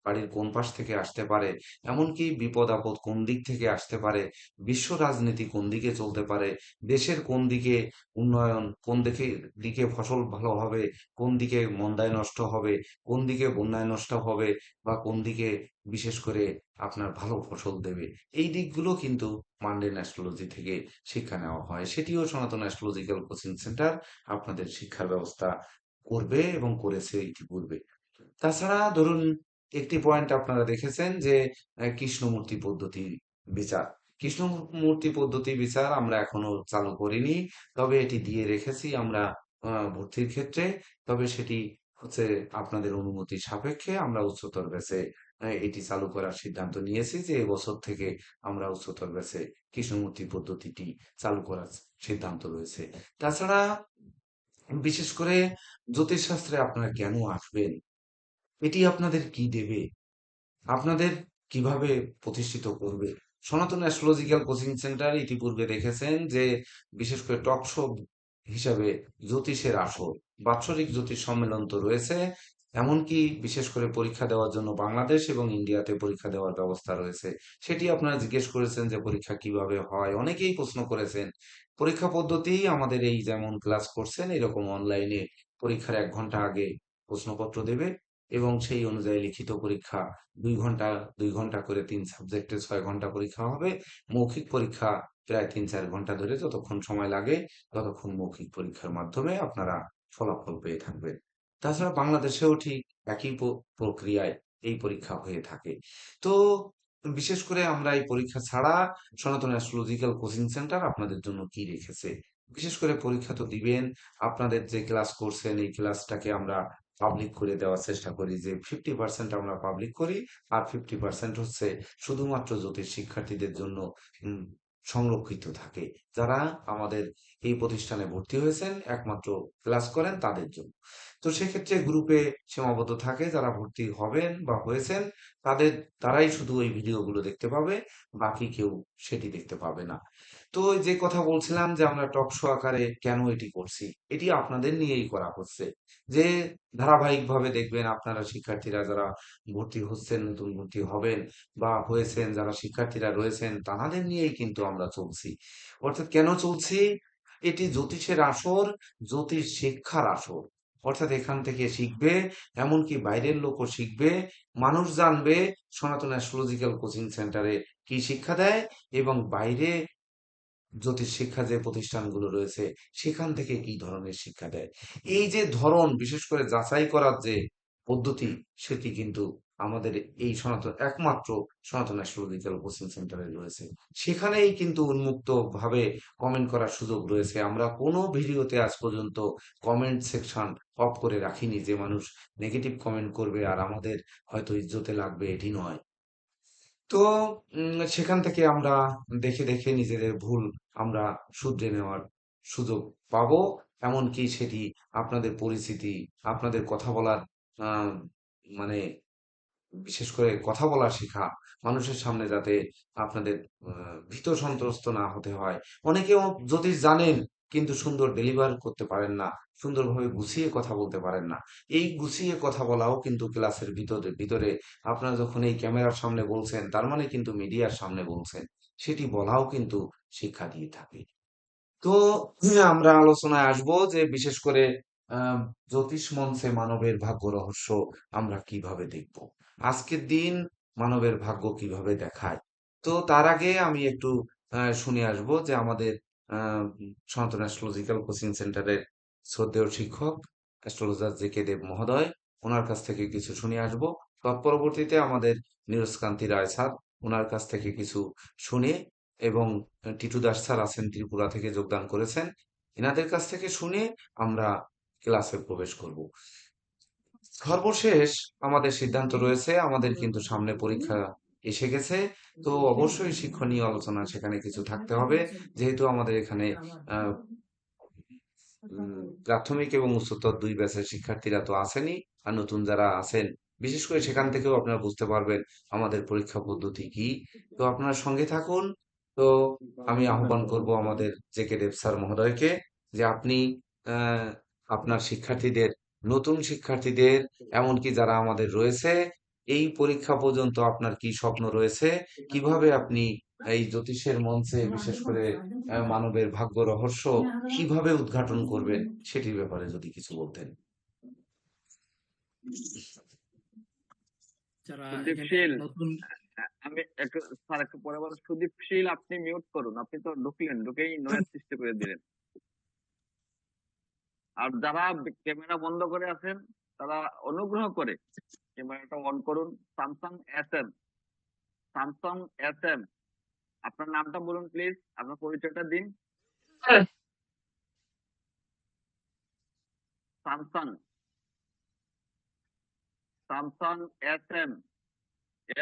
বাড়ির কোন পাশ থেকে আসতে পারে, এমনকি বিপদ আপদ কোন দিক থেকে আসতে পারে, বিশ্ব রাজনীতি কোন দিকে চলতে পারে, দেশের কোন দিকে উন্নয়ন, কোন দিকে দিকে ফসল ভালো হবে, কোন দিকে মন্দায় নষ্ট হবে, কোন দিকে বন্যায় নষ্ট হবে, বা কোন দিকে বিশেষ করে আপনার ভালো ফসল দেবে, এই দিকগুলো কিন্তু মান্ডেন অ্যাস্ট্রোলজি থেকে শিক্ষা নেওয়া হয়। সেটিও সনাতন অ্যাস্ট্রোলজিক্যাল কোচিং সেন্টার আপনাদের শিক্ষার ব্যবস্থা করবে এবং করেছে ইতিপূর্বে। তাছাড়া ধরুন, একটি পয়েন্ট আপনারা দেখেছেন যে কৃষ্ণমূর্তি পদ্ধতি বিচার। কৃষ্ণমূর্তি পদ্ধতি বিচার আমরা এখনো চালু করিনি, তবে এটি দিয়ে রেখেছি আমরা ভর্তির ক্ষেত্রে। তবে সেটি হচ্ছে আপনাদের অনুমতি সাপেক্ষে আমরা উচ্চতর ব্যাচে এটি চালু করার সিদ্ধান্ত নিয়েছি, যে এবছর থেকে আমরা উচ্চতর ব্যাচে কৃষ্ণমূর্তি পদ্ধতিটি চালু করার সিদ্ধান্ত রয়েছে। তাছাড়া বিশেষ করে জ্যোতিষশাস্ত্রে আপনারা কেন আসবেন, এটি আপনাদের কি দেবে, আপনাদের কিভাবে প্রতিষ্ঠিত করবে। সনাতন অ্যাস্ট্রোলজিক্যাল কোচিং সেন্টার ইতিপূর্বে দেখেছেন যে বিশেষ করে টক শো হিসাবে জ্যোতিষের আসর, বাৎসরিক জ্যোতিষ সম্মেলন তো রয়েছে, এমনকি বিশেষ করে পরীক্ষা দেওয়ার জন্য বাংলাদেশ এবং ইন্ডিয়াতে পরীক্ষা দেওয়ার ব্যবস্থা রয়েছে। সেটি আপনারা জিজ্ঞেস করেছেন যে পরীক্ষা কিভাবে হয়, অনেকেই প্রশ্ন করেছেন। পরীক্ষা পদ্ধতি আমাদের এই যেমন ক্লাস করছেন এরকম অনলাইনে পরীক্ষার 1 ঘন্টা আগে প্রশ্নপত্র দেবে, এবং সেই অনুযায়ী লিখিত পরীক্ষা 2 ঘন্টা, 2 ঘন্টা করে 3 সাবজেক্টে 6 ঘন্টা পরীক্ষা হবে। মৌখিক পরীক্ষা প্রায় 3-4 ঘন্টা ধরে যতক্ষণ সময় লাগে, ততক্ষণ মৌখিক পরীক্ষার মাধ্যমে আপনারা ফলাফল পেয়ে থাকবেন। তাছাড়া বাংলাদেশেও ঠিক একই প্রক্রিয়ায় এই পরীক্ষা হয়ে থাকে। তো বিশেষ করে আমরা এই পরীক্ষা ছাড়া সনাতন অ্যাস্ট্রোলজিক্যাল কোচিং সেন্টার আপনাদের জন্য কি রেখেছে, বিশেষ করে পরীক্ষা তো দিবেন, আপনাদের যে ক্লাস করছেন এই ক্লাসটাকে আমরা পাবলিক করে দেওয়ার চেষ্টা করি, যে 50% আমরা পাবলিক করি, আর 50% হচ্ছে শুধুমাত্র জ্যোতিষ শিক্ষার্থীদের জন্য উম, সংরক্ষিত থাকে, যারা আমাদের এই প্রতিষ্ঠানে ভর্তি হয়েছেন একমাত্র ক্লাস করেন তাদের জন্য। তো সেক্ষেত্রে গ্রুপে সীমাবদ্ধ থাকে, যারা ভর্তি হবেন বা হয়েছেন তাদের, তারাই শুধু ওই ভিডিওগুলো দেখতে পাবে, বাকি কেউ সেটি দেখতে পাবে না। তো ওই যে কথা বলছিলাম যে আমরা টক শো আকারে কেন এটি করছি, এটি আপনাদের নিয়েই করা হচ্ছে, যে ধারাবাহিকভাবে দেখবেন আপনারা শিক্ষার্থীরা যারা ভর্তি হচ্ছেন, নতুন ভর্তি হবেন বা হয়েছেন, যারা শিক্ষার্থীরা রয়েছেন তাদের নিয়েই কিন্তু আমরা চলছি। অর্থাৎ কেন চলছি, এটি জ্যোতিষের আসর, জ্যোতিষ শিক্ষার আসর। অর্থাৎ এখান থেকে শিখবে, এমনকি বাইরের লোকও শিখবে, মানুষ জানবে সনাতন অ্যাস্ট্রোলজিক্যাল কোচিং সেন্টারে কি শিক্ষা দেয়, এবং বাইরে জ্যোতিষ শিক্ষা যে প্রতিষ্ঠানগুলো রয়েছে সেখান থেকে কি ধরনের শিক্ষা দেয়। এই যে ধরন, বিশেষ করে যাচাই করার যে পদ্ধতি, সেটি কিন্তু আমাদের এই সনাতন, একমাত্র সনাতন অ্যাস্ট্রোলজিক্যাল কোচিং সেন্টারে রয়েছে। সেখানেই কিন্তু উন্মুক্ত ভাবে কমেন্ট করার সুযোগ রয়েছে। আমরা কোনো ভিডিওতে আজ পর্যন্ত কমেন্ট সেকশন অফ করে রাখিনি, যে মানুষ নেগেটিভ কমেন্ট করবে আর আমাদের হয়তো ইজ্জতে লাগবে, এটি নয়। তো সেখান থেকে আমরা দেখে দেখে নিজেদের ভুল আমরা শুধরে নেওয়ার সুযোগ পাবো। এমনকি সেটি আপনাদের পরিচিতি, আপনাদের কথা বলার আহ, মানে বিশেষ করে কথা বলা শেখা, মানুষের সামনে যাতে আপনাদের ভীত সন্ত্রস্ত না হতে হয়। অনেকেও জ্যোতিষ জানেন কিন্তু সুন্দর ডেলিভার করতে পারেন না, সুন্দরভাবে গুছিয়ে কথা বলতে পারেন না। এই গুছিয়ে কথা বলাও কিন্তু ক্লাসের ভিতরে ভিতরে আপনারা যখন এই ক্যামেরার সামনে বলছেন, তার মানে কিন্তু মিডিয়ার সামনে বলছেন, সেটি বলাও কিন্তু শিক্ষা দিয়ে থাকে। তো আমরা আলোচনায় আসবো যে বিশেষ করে আহ, জ্যোতিষ মঞ্চে মানবের ভাগ্য রহস্য আমরা কিভাবে দেখব, আজকের দিন মানবের ভাগ্য কিভাবে দেখায়। তো তার আগে আমি একটু শুনে আসবো যে আমাদের সনাতন অ্যাস্ট্রোলজিক্যাল কোচিং সেন্টারের শ্রদ্ধেয় শিক্ষক অ্যাস্ট্রোলজার জে.কে দেব মহোদয়, ওনার কাছ থেকে কিছু শুনে আসবো। তৎপরবর্তীতে আমাদের নীরজকান্তি রায় স্যার, ওনার কাছ থেকে কিছু শুনে, এবং টিটু দাস স্যার আছেন, ত্রিপুরা থেকে যোগদান করেছেন, এনাদের কাছ থেকে শুনে আমরা ক্লাসে প্রবেশ করব। সর্বশেষ আমাদের সিদ্ধান্ত রয়েছে, আমাদের কিন্তু সামনে পরীক্ষা এসে গেছে। তো অবশ্যই শিক্ষণীয় আলোচনা সেখানে কিছু থাকতে হবে, যেহেতু আমাদের এখানে আহ প্রাথমিক এবং উচ্চতর দুই ব্যাচের শিক্ষার্থীরা তো আসেনি, আর নতুন যারা আছেন, বিশেষ করে সেখান থেকেও আপনারা বুঝতে পারবেন আমাদের পরীক্ষা পদ্ধতি কি। তো আপনারা সঙ্গে থাকুন। তো আমি আহ্বান করব আমাদের জে.কে দেব স্যার মহোদয়কে, যে আপনি আহ, আপনার শিক্ষার্থীদের, নতুন শিক্ষার্থীদের, এমনকি যারা আমাদের রয়েছে, এই পরীক্ষা পর্যন্ত আপনার কি স্বপ্ন রয়েছে, কিভাবে আপনি এই জ্যোতিষের মঞ্চে বিশেষ করে মানবের ভাগ্য রহস্য কিভাবে উদ্ঘাটন করবেন, সেটির ব্যাপারে যদি কিছু বলতেন। যারা এখানে সুদীপশীল, নতুন আমি একটু স্যার একটু পরে বলো। সুদীপশীল, আপনি মিউট করুন। আপনি তো ঢুকলেন, ঢুকেই নয়েজ সৃষ্টি করে দিলেন। আর যারা ক্যামেরা বন্ধ করে আছেন, তারা অনুগ্রহ করে ক্যামেরাটা অন করুন। Samsung S M, Samsung S M, আপনার নামটা বলুন প্লিজ, আপনার পরিচয়টা দিন। Samsung, Samsung S M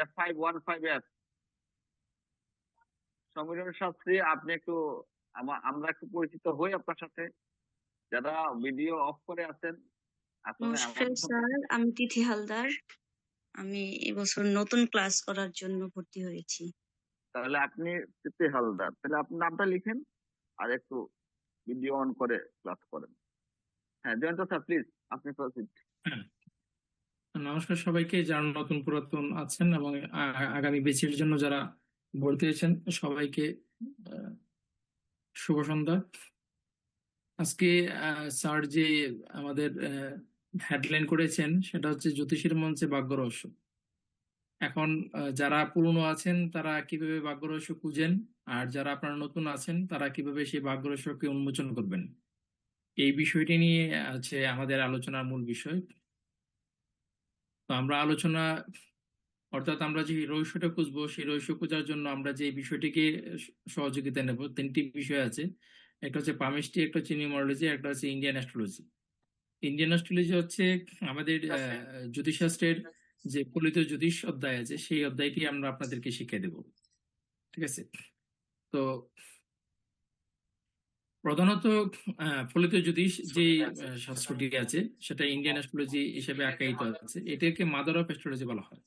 F515F। Samiran Shastri, আপনি একটু আমরা একটু পরিচিত হই আপনার সাথে, যারা ভিডিও অফ করে আছেন। আসলে নমস্কার আমাদের সাথে, স্যার, আমি তিথি হালদার। আমি এবছর নতুন ক্লাস করার জন্য ভর্তি হয়েছি। তাহলে আপনি তৃপ্তি হালদার, তাহলে আপনার নামটা লিখেন আর একটু ভিডিও অন করে ক্লাস করেন। হ্যাঁ জয়ন্ত স্যার, প্লিজ আপনি প্রসিড। নমস্কার সবাইকে, যারা নতুন পুরাতন আছেন এবং আগামী ব্যাচের জন্য যারা ভর্তি হয়েছেন সবাইকে আহ, শুভ সন্ধ্যা। আজকে স্যার যে আমাদের হেডলাইন করেছেন সেটা হচ্ছে জ্যোতিষীর মঞ্চে ভাগ্য রহস্য। এখন যারা পুরনো আছেন তারা কিভাবে ভাগ্য রহস্য খুঁজেন, আর যারা আপনারা নতুন আছেন তারা কিভাবে সেই ভাগ্য রহস্যকে উন্মোচন করবেন, এই বিষয়টি নিয়ে আছে আমাদের আলোচনার মূল বিষয়। তো আমরা আলোচনা, অর্থাৎ আমরা যে রহস্যটা খুঁজবো, সেই রহস্য খোঁজার জন্য আমরা যে বিষয়টিকে সহযোগিতা নেব, তিনটি বিষয় আছে। একটা হচ্ছে পামিস্ট্রি, একটা হচ্ছে নিউমারোলজি, একটা হচ্ছে ইন্ডিয়ান অ্যাস্ট্রোলজি। ইন্ডিয়ান অ্যাস্ট্রোলজি হচ্ছে আমাদের জ্যোতিষশাস্ত্রের যে ফলিত জ্যোতিষ অধ্যায় আছে, সেই অধ্যায়টি আমরা আপনাদেরকে শিখিয়ে দেব। ঠিক আছে? তো প্রধানত ফলিত জ্যোতিষ যে শাস্ত্রটি আছে সেটা ইন্ডিয়ান অ্যাস্ট্রোলজি হিসেবে আখ্যায়িত আছে। এটাকে মাদার অফ অ্যাস্ট্রোলজি বলা হয়।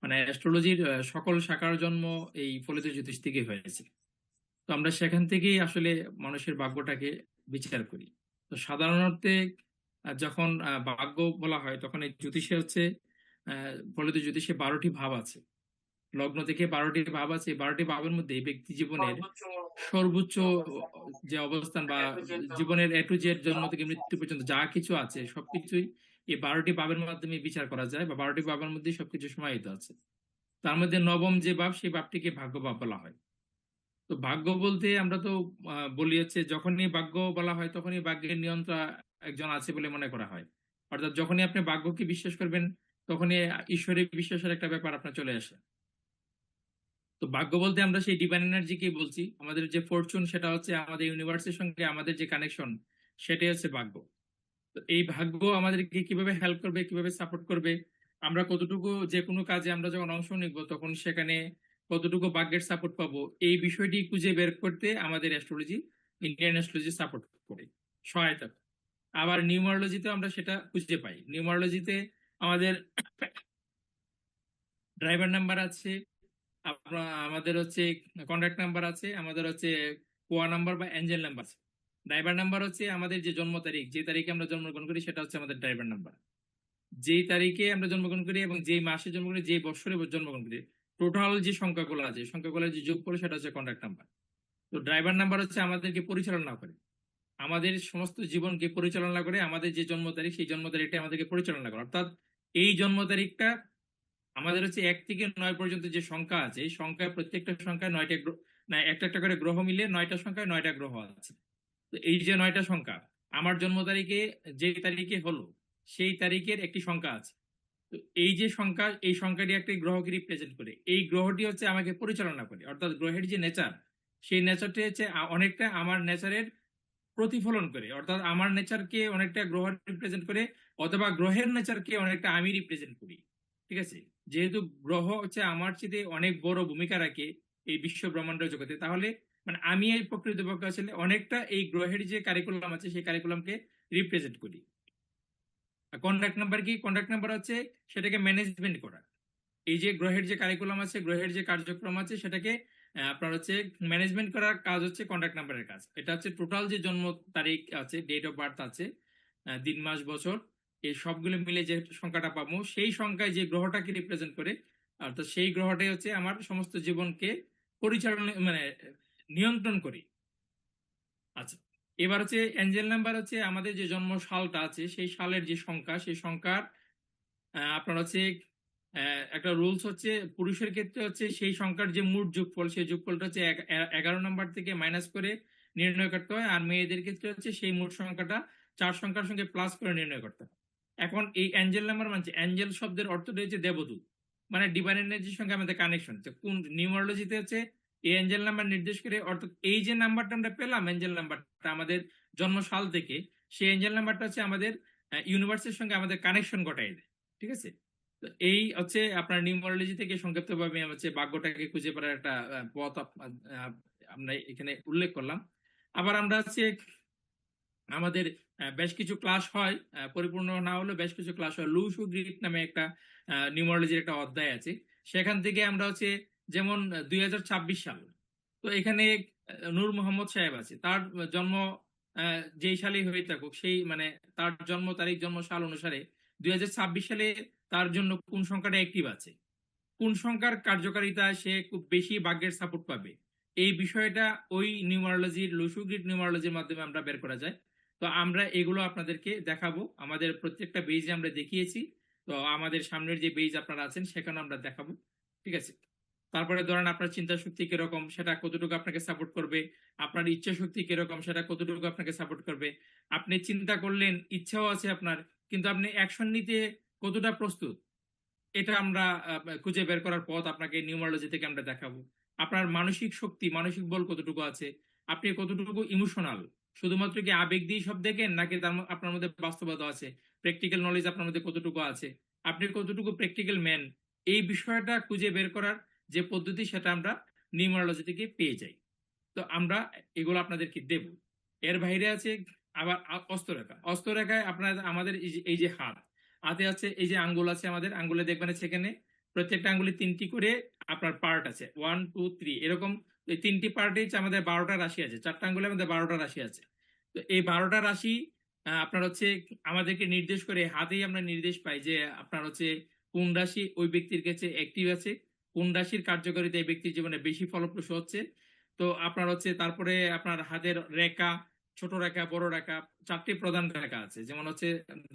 মানে অ্যাস্ট্রোলজির সকল শাখার জন্ম এই ফলিত জ্যোতিষ থেকে হয়েছে। তো আমরা সেখান থেকেই আসলে মানুষের ভাগ্যটাকে বিচার করি। তো সাধারণত যখন ভাগ্য বলা হয় তখন এই জ্যোতিষে হচ্ছে ফলিত জ্যোতিষে 12টি ভাব আছে। লগ্ন থেকে 12টি ভাব আছে। এই 12টি ভাবের মধ্যে ব্যক্তি জীবনের সর্বোচ্চ যে অবস্থান বা জীবনের এ টু জেড, জন্ম থেকে মৃত্যু পর্যন্ত যা কিছু আছে সবকিছুই এই 12টি ভাবের মাধ্যমে বিচার করা যায়, বা 12টি ভাবের মধ্যে সবকিছু সমাহিত আছে। তার মধ্যে নবম যে ভাব, সেই ভাবটিকে ভাগ্য ভাব বলা হয়। তো ভাগ্য বলতে আমরা তো বলি হচ্ছে যখনই ভাগ্য বলা হয় তখনই ভাগ্যের নিয়ন্ত্রণ একজন আছে বলে মনে করা হয়। অর্থাৎ যখনই আপনি ভাগ্যকে বিশ্বাস করবেন তখনই ঈশ্বরে বিশ্বাসের একটা ব্যাপার আপনার চলে আসে। তো ভাগ্য বলতে আমরা সেই ডিভাইন এনার্জিকে বলছি। আমাদের যে ফরচুন, সেটা হচ্ছে আমাদের ইউনিভার্সের সঙ্গে আমাদের যে কানেকশন, সেটাই হচ্ছে ভাগ্য। তো এই ভাগ্য আমাদেরকে কিভাবে হেল্প করবে, কিভাবে সাপোর্ট করবে, আমরা কতটুকু যে কোনো কাজে আমরা যখন অংশ নিব তখন সেখানে কতটুকু ভাগ্যের সাপোর্ট পাবো, এই বিষয়টি খুঁজে বের করতে আমাদের অ্যাস্ট্রোলজি, ইন্ডিয়ান অ্যাস্ট্রোলজি সাপোর্ট করে, সহায়তা করে। আবার নিউমারোলজিতে আমরা সেটা খুঁজে পাই। নিউমারোলজিতে আমাদের ড্রাইভার নাম্বার আছে, আমাদের হচ্ছে কন্ট্যাক্ট নাম্বার আছে, আমাদের হচ্ছে কোয়া নাম্বার বা এঞ্জেল নাম্বার আছে। ড্রাইভার নাম্বার হচ্ছে আমাদের যে জন্ম তারিখ, যে তারিখে আমরা জন্মগ্রহণ করি, সেটা হচ্ছে আমাদের ড্রাইভার নাম্বার। যেই তারিখে আমরা জন্মগ্রহণ করি এবং যেই মাসে জন্ম করি, যেই বছরে জন্মগ্রহণ করি, টোটাল যে সংখ্যাগুলো আছে, সংখ্যাগুলো যে যোগ করে সেটা হচ্ছে কন্ট্যাক্ট নাম্বার। তো ড্রাইভার নাম্বার হচ্ছে আমাদেরকে পরিচালনা করে। আমাদের সমস্ত জীবনকে পরিচালনা করে, আমাদের যে জন্ম তারিখ সেই জন্ম তারিখটা আমাদেরকে পরিচালনা করে। অর্থাৎ এই জন্ম তারিখটা আমাদের হচ্ছে 1 থেকে 9 পর্যন্ত যে সংখ্যা আছে, এই সংখ্যায় প্রত্যেকটা সংখ্যায় 9টা না একটা একটা করে গ্রহ মিলে 9টা সংখ্যায় 9টা গ্রহ আছে। তো এই যে 9টা সংখ্যা আমার জন্ম তারিখে যে তারিখে হলো সেই তারিখের একটি সংখ্যা আছে। তো এই যে সংখ্যা, এই সংখ্যাটি একটি গ্রহকে রিপ্রেজেন্ট করে। এই গ্রহটি হচ্ছে আমাকে পরিচালনা করে, অর্থাৎ গ্রহের যে নেচার, সেই নেচারটি হচ্ছে অনেকটা আমার নেচারের প্রতিফলন করে। অর্থাৎ আমার নেচারকে অনেকটা গ্রহ রিপ্রেজেন্ট করে, অথবা গ্রহের নেচারকে অনেকটা আমি রিপ্রেজেন্ট করি। ঠিক আছে? যেহেতু গ্রহ হচ্ছে আমার চেয়ে অনেক বড় ভূমিকা রাখে এই বিশ্ব ব্রহ্মাণ্ড জগতে, তাহলে মানে আমি এই প্রকৃতপক্ষে আসলে অনেকটা এই গ্রহের যে কারিকুলাম আছে সেই কারিকুলামকে রিপ্রেজেন্ট করি। কন্ট্যাক্ট নাম্বার কি? কন্ট্যাক্ট নাম্বার হচ্ছে সেটাকে ম্যানেজমেন্ট করা। এই যে গ্রহের যে কারিকুলাম আছে, গ্রহের যে কার্যক্রম আছে, সেটাকে আপনার হচ্ছে ম্যানেজমেন্ট করার কাজ হচ্ছে কন্ট্যাক্ট নাম্বারের কাজ। এটা হচ্ছে টোটাল যে জন্ম তারিখ আছে, ডেট অফ বার্থ আছে, দিন মাস বছর, এই সবগুলো মিলে যে সংখ্যাটা পাবো, সেই সংখ্যায় যে গ্রহটাকে রিপ্রেজেন্ট করে, অর্থাৎ সেই গ্রহটাই হচ্ছে আমার সমস্ত জীবনকে পরিচালনা মানে নিয়ন্ত্রণ করি। আচ্ছা, এবার হচ্ছে এঞ্জেল নাম্বার হচ্ছে আমাদের যে জন্ম সালটা আছে সেই সালের যে সংখ্যা, সেই সংখ্যার আপনার হচ্ছে একটা রুলস হচ্ছে পুরুষের ক্ষেত্রে হচ্ছে সেই সংখ্যার যে মোট যোগফল, সেই যোগফলটা হচ্ছে 11 নাম্বার থেকে মাইনাস করে নির্ণয় করতে হয়। আর মেয়েদের ক্ষেত্রে হচ্ছে সেই মোট সংখ্যাটা 4 সংখ্যার সঙ্গে প্লাস করে নির্ণয় করতে হয়। এখন এই অ্যাঞ্জেল নাম্বার মানে অ্যাঞ্জেল শব্দের অর্থটা হচ্ছে দেবদূত, মানে ডিভাইন এনার্জির সঙ্গে আমাদের কানেকশন। কোন নিউমারোলজিতে হচ্ছে এই অ্যাঞ্জেল নাম্বার নির্দেশ করে, অর্থাৎ এই যে নাম্বারটা আমরা পেলাম অ্যাঞ্জেল নাম্বারটা আমাদের জন্ম সাল থেকে, সেই অ্যাঞ্জেল নাম্বারটা হচ্ছে আমাদের ইউনিভার্সের সঙ্গে আমাদের কানেকশন ঘটাই দেয়। ঠিক আছে? তো এই হচ্ছে আপনার নিউমারোলজি থেকে সংক্ষিপ্তভাবে হচ্ছে ভাগ্যটাকে খুঁজে পাওয়ার একটা পথ আমরা এখানে উল্লেখ করলাম। আবার আমরা হচ্ছে আমাদের বেশ কিছু ক্লাস হয়, পরিপূর্ণ না হলেও বেশ কিছু ক্লাস হয়। লু শু গ্রিট নামে একটা নিউমারোলজির একটা অধ্যায় আছে, সেখান থেকে আমরা হচ্ছে যেমন 2026 সাল, তো এখানে নূর মোহাম্মদ সাহেব আছে, তার জন্ম যেই সালেই হয়ে থাকুক, সেই মানে তার জন্ম তারিখ জন্ম সাল অনুসারে 2026 সালে তার জন্য কোন সংখ্যাটা অ্যাক্টিভ আছে, কোন সংখ্যার কার্যকারিতা সে খুব বেশি ভাগ্যের সাপোর্ট পাবে, এই বিষয়টা ওই নিউমারোলজির লুসুগ্রিড নিউমারোলজির মাধ্যমে আমরা বের করা যায়। তো আমরা এগুলো আপনাদেরকে দেখাবো, আমাদের প্রত্যেকটা বেজে আমরা দেখিয়েছি। তো আমাদের সামনের যে বেজ আপনারা আছেন সেখানে আমরা দেখাবো। ঠিক আছে? তারপরে ধরেন আপনার চিন্তা শক্তি কিরকম, সেটা কতটুকু আপনাকে সাপোর্ট করবে, আপনার ইচ্ছা শক্তি কিরকম, সেটা কতটুকু আপনাকে সাপোর্ট করবে। আপনি চিন্তা করলেন, ইচ্ছাও আছে আপনার, কিন্তু আপনি অ্যাকশন নিতে কতটা প্রস্তুত, এটা আমরা খুঁজে বের করার পথ আপনাকে নিউমারোলজি থেকে আমরা দেখাবো। আপনার মানসিক শক্তি, মানসিক বল কতটুকু আছে, আপনি কতটুকু ইমোশনাল, শুধুমাত্র কি আবেগ দিয়ে সব দেখেন, নাকি তার আপনার মধ্যে বাস্তবতা আছে, প্র্যাকটিক্যাল নলেজ আপনার মধ্যে কতটুকু আছে, আপনি কতটুকু প্র্যাকটিক্যাল ম্যান, এই বিষয়টা খুঁজে বের করার যে পদ্ধতি সেটা আমরা নিউমারোলজি থেকে পেয়ে যাই। তো আমরা এগুলো আপনাদেরকে দেব। এর বাইরে আছে আবার অস্তরেখা। অস্তরেখায় আপনার আমাদের এই যে হাতে আছে, এই যে আঙ্গুল আছে, আমাদের আঙ্গুলে দেখবেন সেখানে প্রত্যেকটা আঙ্গুলে 3টি করে আপনার পার্ট আছে, 1 2 3 এরকম। এই 3টি পার্টে আমাদের 12টা রাশি আছে, 4টা আঙ্গুলে আমাদের 12টা রাশি আছে। তো এই 12টা রাশি আপনার হচ্ছে আমাদেরকে নির্দেশ করে, হাতেই আমরা নির্দেশ পাই যে আপনার হচ্ছে কোন রাশি ওই ব্যক্তির কাছে অ্যাক্টিভ আছে, কোন রাশির কার্যকারিতা এই ব্যক্তির জীবনে বেশি ফলপ্রসূ হচ্ছে। তো আপনার হচ্ছে তারপরে আপনার হাতের রেখা, ছোট রেখা, বড় রেখা, 4টি প্রধান রেখা আছে। যেমন হচ্ছে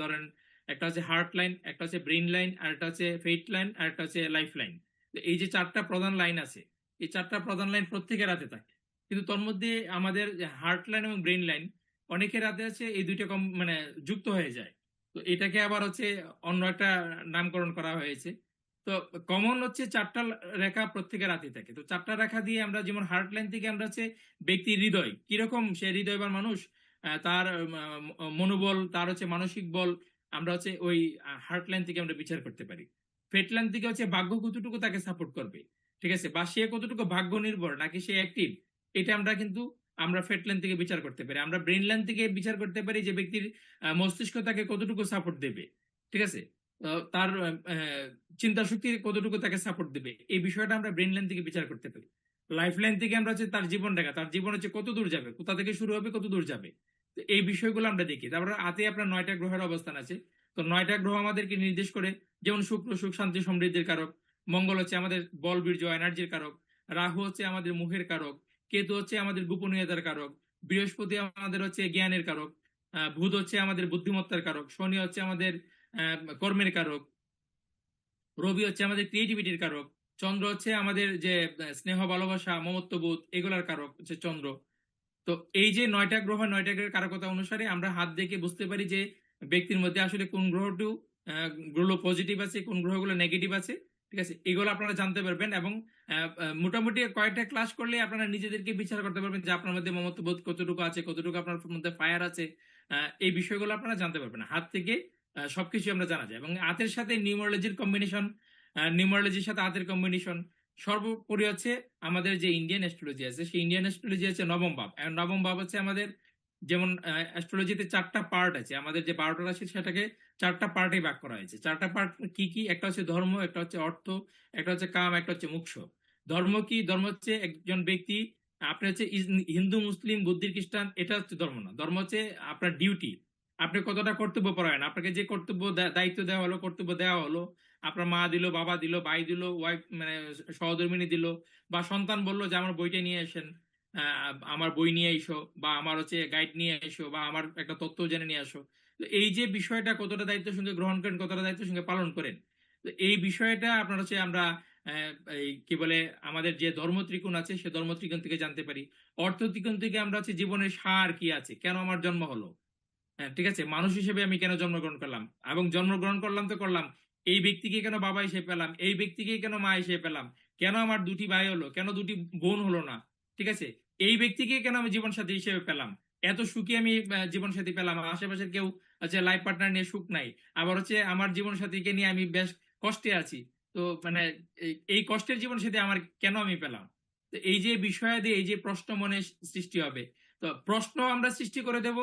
ধরেন একটা হচ্ছে হার্ট লাইন, একটা হচ্ছে ব্রেইন লাইন, আর একটা হচ্ছে ফেট লাইন, আর একটা হচ্ছে লাইফ লাইন। তো এই যে 4টা প্রধান লাইন আছে, এই 4টা প্রধান লাইন প্রত্যেকের হাতে থাকে, কিন্তু তোর মধ্যে আমাদের হার্ট লাইন এবং ব্রেইন লাইন অনেকের হাতে আছে, এই দুইটা কম মানে যুক্ত হয়ে যায়। তো এটাকে আবার হচ্ছে অন্য একটা নামকরণ করা হয়েছে। তো কমন হচ্ছে 4টা রেখা প্রত্যেকের হাতে থাকে। তো 4টা রেখা দিয়ে আমরা যেমন হার্ট লাইন থেকে আমরা হচ্ছে ব্যক্তির হৃদয় কিরকম, সে হৃদয়বান মানুষ, তার মনোবল, তার হচ্ছে মানসিক বল, আমরা হচ্ছে ওই হার্ট লাইন থেকে আমরা বিচার করতে পারি। ফেট লাইন থেকে হচ্ছে ভাগ্য কতটুকু তাকে সাপোর্ট করবে, ঠিক আছে, বা সে কতটুকু ভাগ্য নির্ভর নাকি সে অ্যাক্টিভ, এটা আমরা কিন্তু আমরা ফেট লাইন থেকে বিচার করতে পারি। আমরা ব্রেন লাইন থেকে বিচার করতে পারি যে ব্যক্তির মস্তিষ্ক তাকে কতটুকু সাপোর্ট দেবে। ঠিক আছে? তার চিন্তা শক্তি কতটুকু তাকে সাপোর্ট দেবে, এই বিষয়টা আমরা ব্রেন লাইন থেকে বিচার করতে পারি। লাইফ লাইন থেকে আমরা হচ্ছে তার জীবন রেখা, তার জীবন হচ্ছে কত দূর যাবে, কোথা থেকে শুরু হবে, কত দূর যাবে, তো এই বিষয়গুলো আমরা দেখি। তারপরে হাতে আপনার 9টা গ্রহের অবস্থান আছে। তো 9টা গ্রহ আমাদেরকে নির্দেশ করে, যেমন শুক্র সুখ শান্তি সমৃদ্ধির কারক, মঙ্গল হচ্ছে আমাদের বল বীর্য এনার্জির কারক, রাহু হচ্ছে আমাদের মুখের কারক, কেতু হচ্ছে আমাদের গোপনীয়তার কারক, বৃহস্পতি আমাদের হচ্ছে জ্ঞানের কারক, বুধ হচ্ছে আমাদের বুদ্ধিমত্তার কারক, শনি হচ্ছে আমাদের কর্মের কারক, রবি হচ্ছে আমাদের ক্রিয়েটিভিটির কারক, চন্দ্র হচ্ছে আমাদের যে স্নেহ ভালোবাসা মমত্ববোধ এগুলার কারক হচ্ছে চন্দ্র। তো এই যে 9টা গ্রহ 9টা গ্রহের কারকতা অনুসারে আমরা হাত দেখে বুঝতে পারি যে ব্যক্তির মধ্যে আসলে কোন গ্রহটি গ্রহ পজিটিভ আছে, কোন গ্রহগুলো নেগেটিভ আছে। ঠিক আছে, এগুলো আপনারা জানতে পারবেন এবং মোটামুটি কয়েকটা ক্লাস করলে আপনারা নিজেদেরকে বিচার করতে পারবেন যে আপনার মধ্যে মমত্ববোধ কতটুকু আছে, কতটুকু আপনার মধ্যে ফায়ার আছে। এই বিষয়গুলো আপনারা জানতে পারবেন হাত থেকে। সবকিছু আমরা জানা যায় এবং হাতের সাথে নিউমারোলজির কম্বিনেশন, নিউমারোলজির সাথে হাতের কম্বিনেশন। সর্বোপরি হচ্ছে আমাদের যে ইন্ডিয়ান অ্যাস্ট্রোলজি আছে, সেই ইন্ডিয়ান অ্যাস্ট্রোলজি আছে নবম ভাব। আর নবম ভাব হচ্ছে আমাদের, যেমন অ্যাস্ট্রোলজিতে 4টা পার্ট আছে, আমাদের যে 12টা রাশি সেটাকে 4টা পার্টে ভাগ করা হয়েছে। 4টা পার্ট কি কি? একটা হচ্ছে ধর্ম, একটা হচ্ছে অর্থ, একটা হচ্ছে কাম, একটা হচ্ছে মোক্ষ। ধর্ম কি? ধর্ম হচ্ছে একজন ব্যক্তি, আপনি হচ্ছে হিন্দু মুসলিম বুদ্ধি খ্রিস্টান, এটা হচ্ছে ধর্ম না। ধর্ম হচ্ছে আপনার ডিউটি, আপনি কতটা কর্তব্য পরায়ণ, আপনাকে যে কর্তব্য দায়িত্ব দেওয়া হলো, কর্তব্য দেওয়া হলো, আপনার মা দিল, বাবা দিল, ভাই দিল, ওয়াইফ মানে সহধর্মিনী দিল, বা সন্তান বললো যে আমার বইটা নিয়ে আসেন, আমার বই নিয়ে এসো, বা আমার হচ্ছে গাইড নিয়ে এসো, বা আমার একটা তথ্য জেনে নিয়ে আসো। তো এই যে বিষয়টা কতটা দায়িত্বের সঙ্গে গ্রহণ করেন, কতটা দায়িত্বের সঙ্গে পালন করেন, তো এই বিষয়টা আপনার হচ্ছে আমরা এই কি বলে আমাদের যে ধর্ম ত্রিকোণ আছে সে ধর্ম ত্রিকোণ থেকে জানতে পারি। অর্থ ত্রিকোণ থেকে আমরা হচ্ছে জীবনের সার কি আছে, কেন আমার জন্ম হলো, হ্যাঁ ঠিক আছে, মানুষ হিসেবে আমি কেন জন্মগ্রহণ করলাম, এবং জন্মগ্রহণ করলাম তো করলাম, এই ব্যক্তিকে কেন বাবা হিসেবে পেলাম, এই ব্যক্তিকে কেন মা হিসেবে পেলাম, কেন আমার দুটি ভাই হলো, কেন দুটি বোন হলো না, ঠিক আছে, এই ব্যক্তিকে কেন আমি জীবন সাথী হিসেবে পেলাম, এত সুখী আমি জীবন সাথী পেলাম, আশেপাশের কেউ হচ্ছে লাইফ পার্টনার নিয়ে সুখ নাই, আবার হচ্ছে আমার জীবন সাথীকে নিয়ে আমি বেশ কষ্টে আছি। তো মানে এই কষ্টের জীবন সাথী আমার কেন আমি পেলাম। তো এই যে বিষয়াদি, এই যে প্রশ্ন মনে সৃষ্টি হবে, তো প্রশ্ন আমরা সৃষ্টি করে দেব,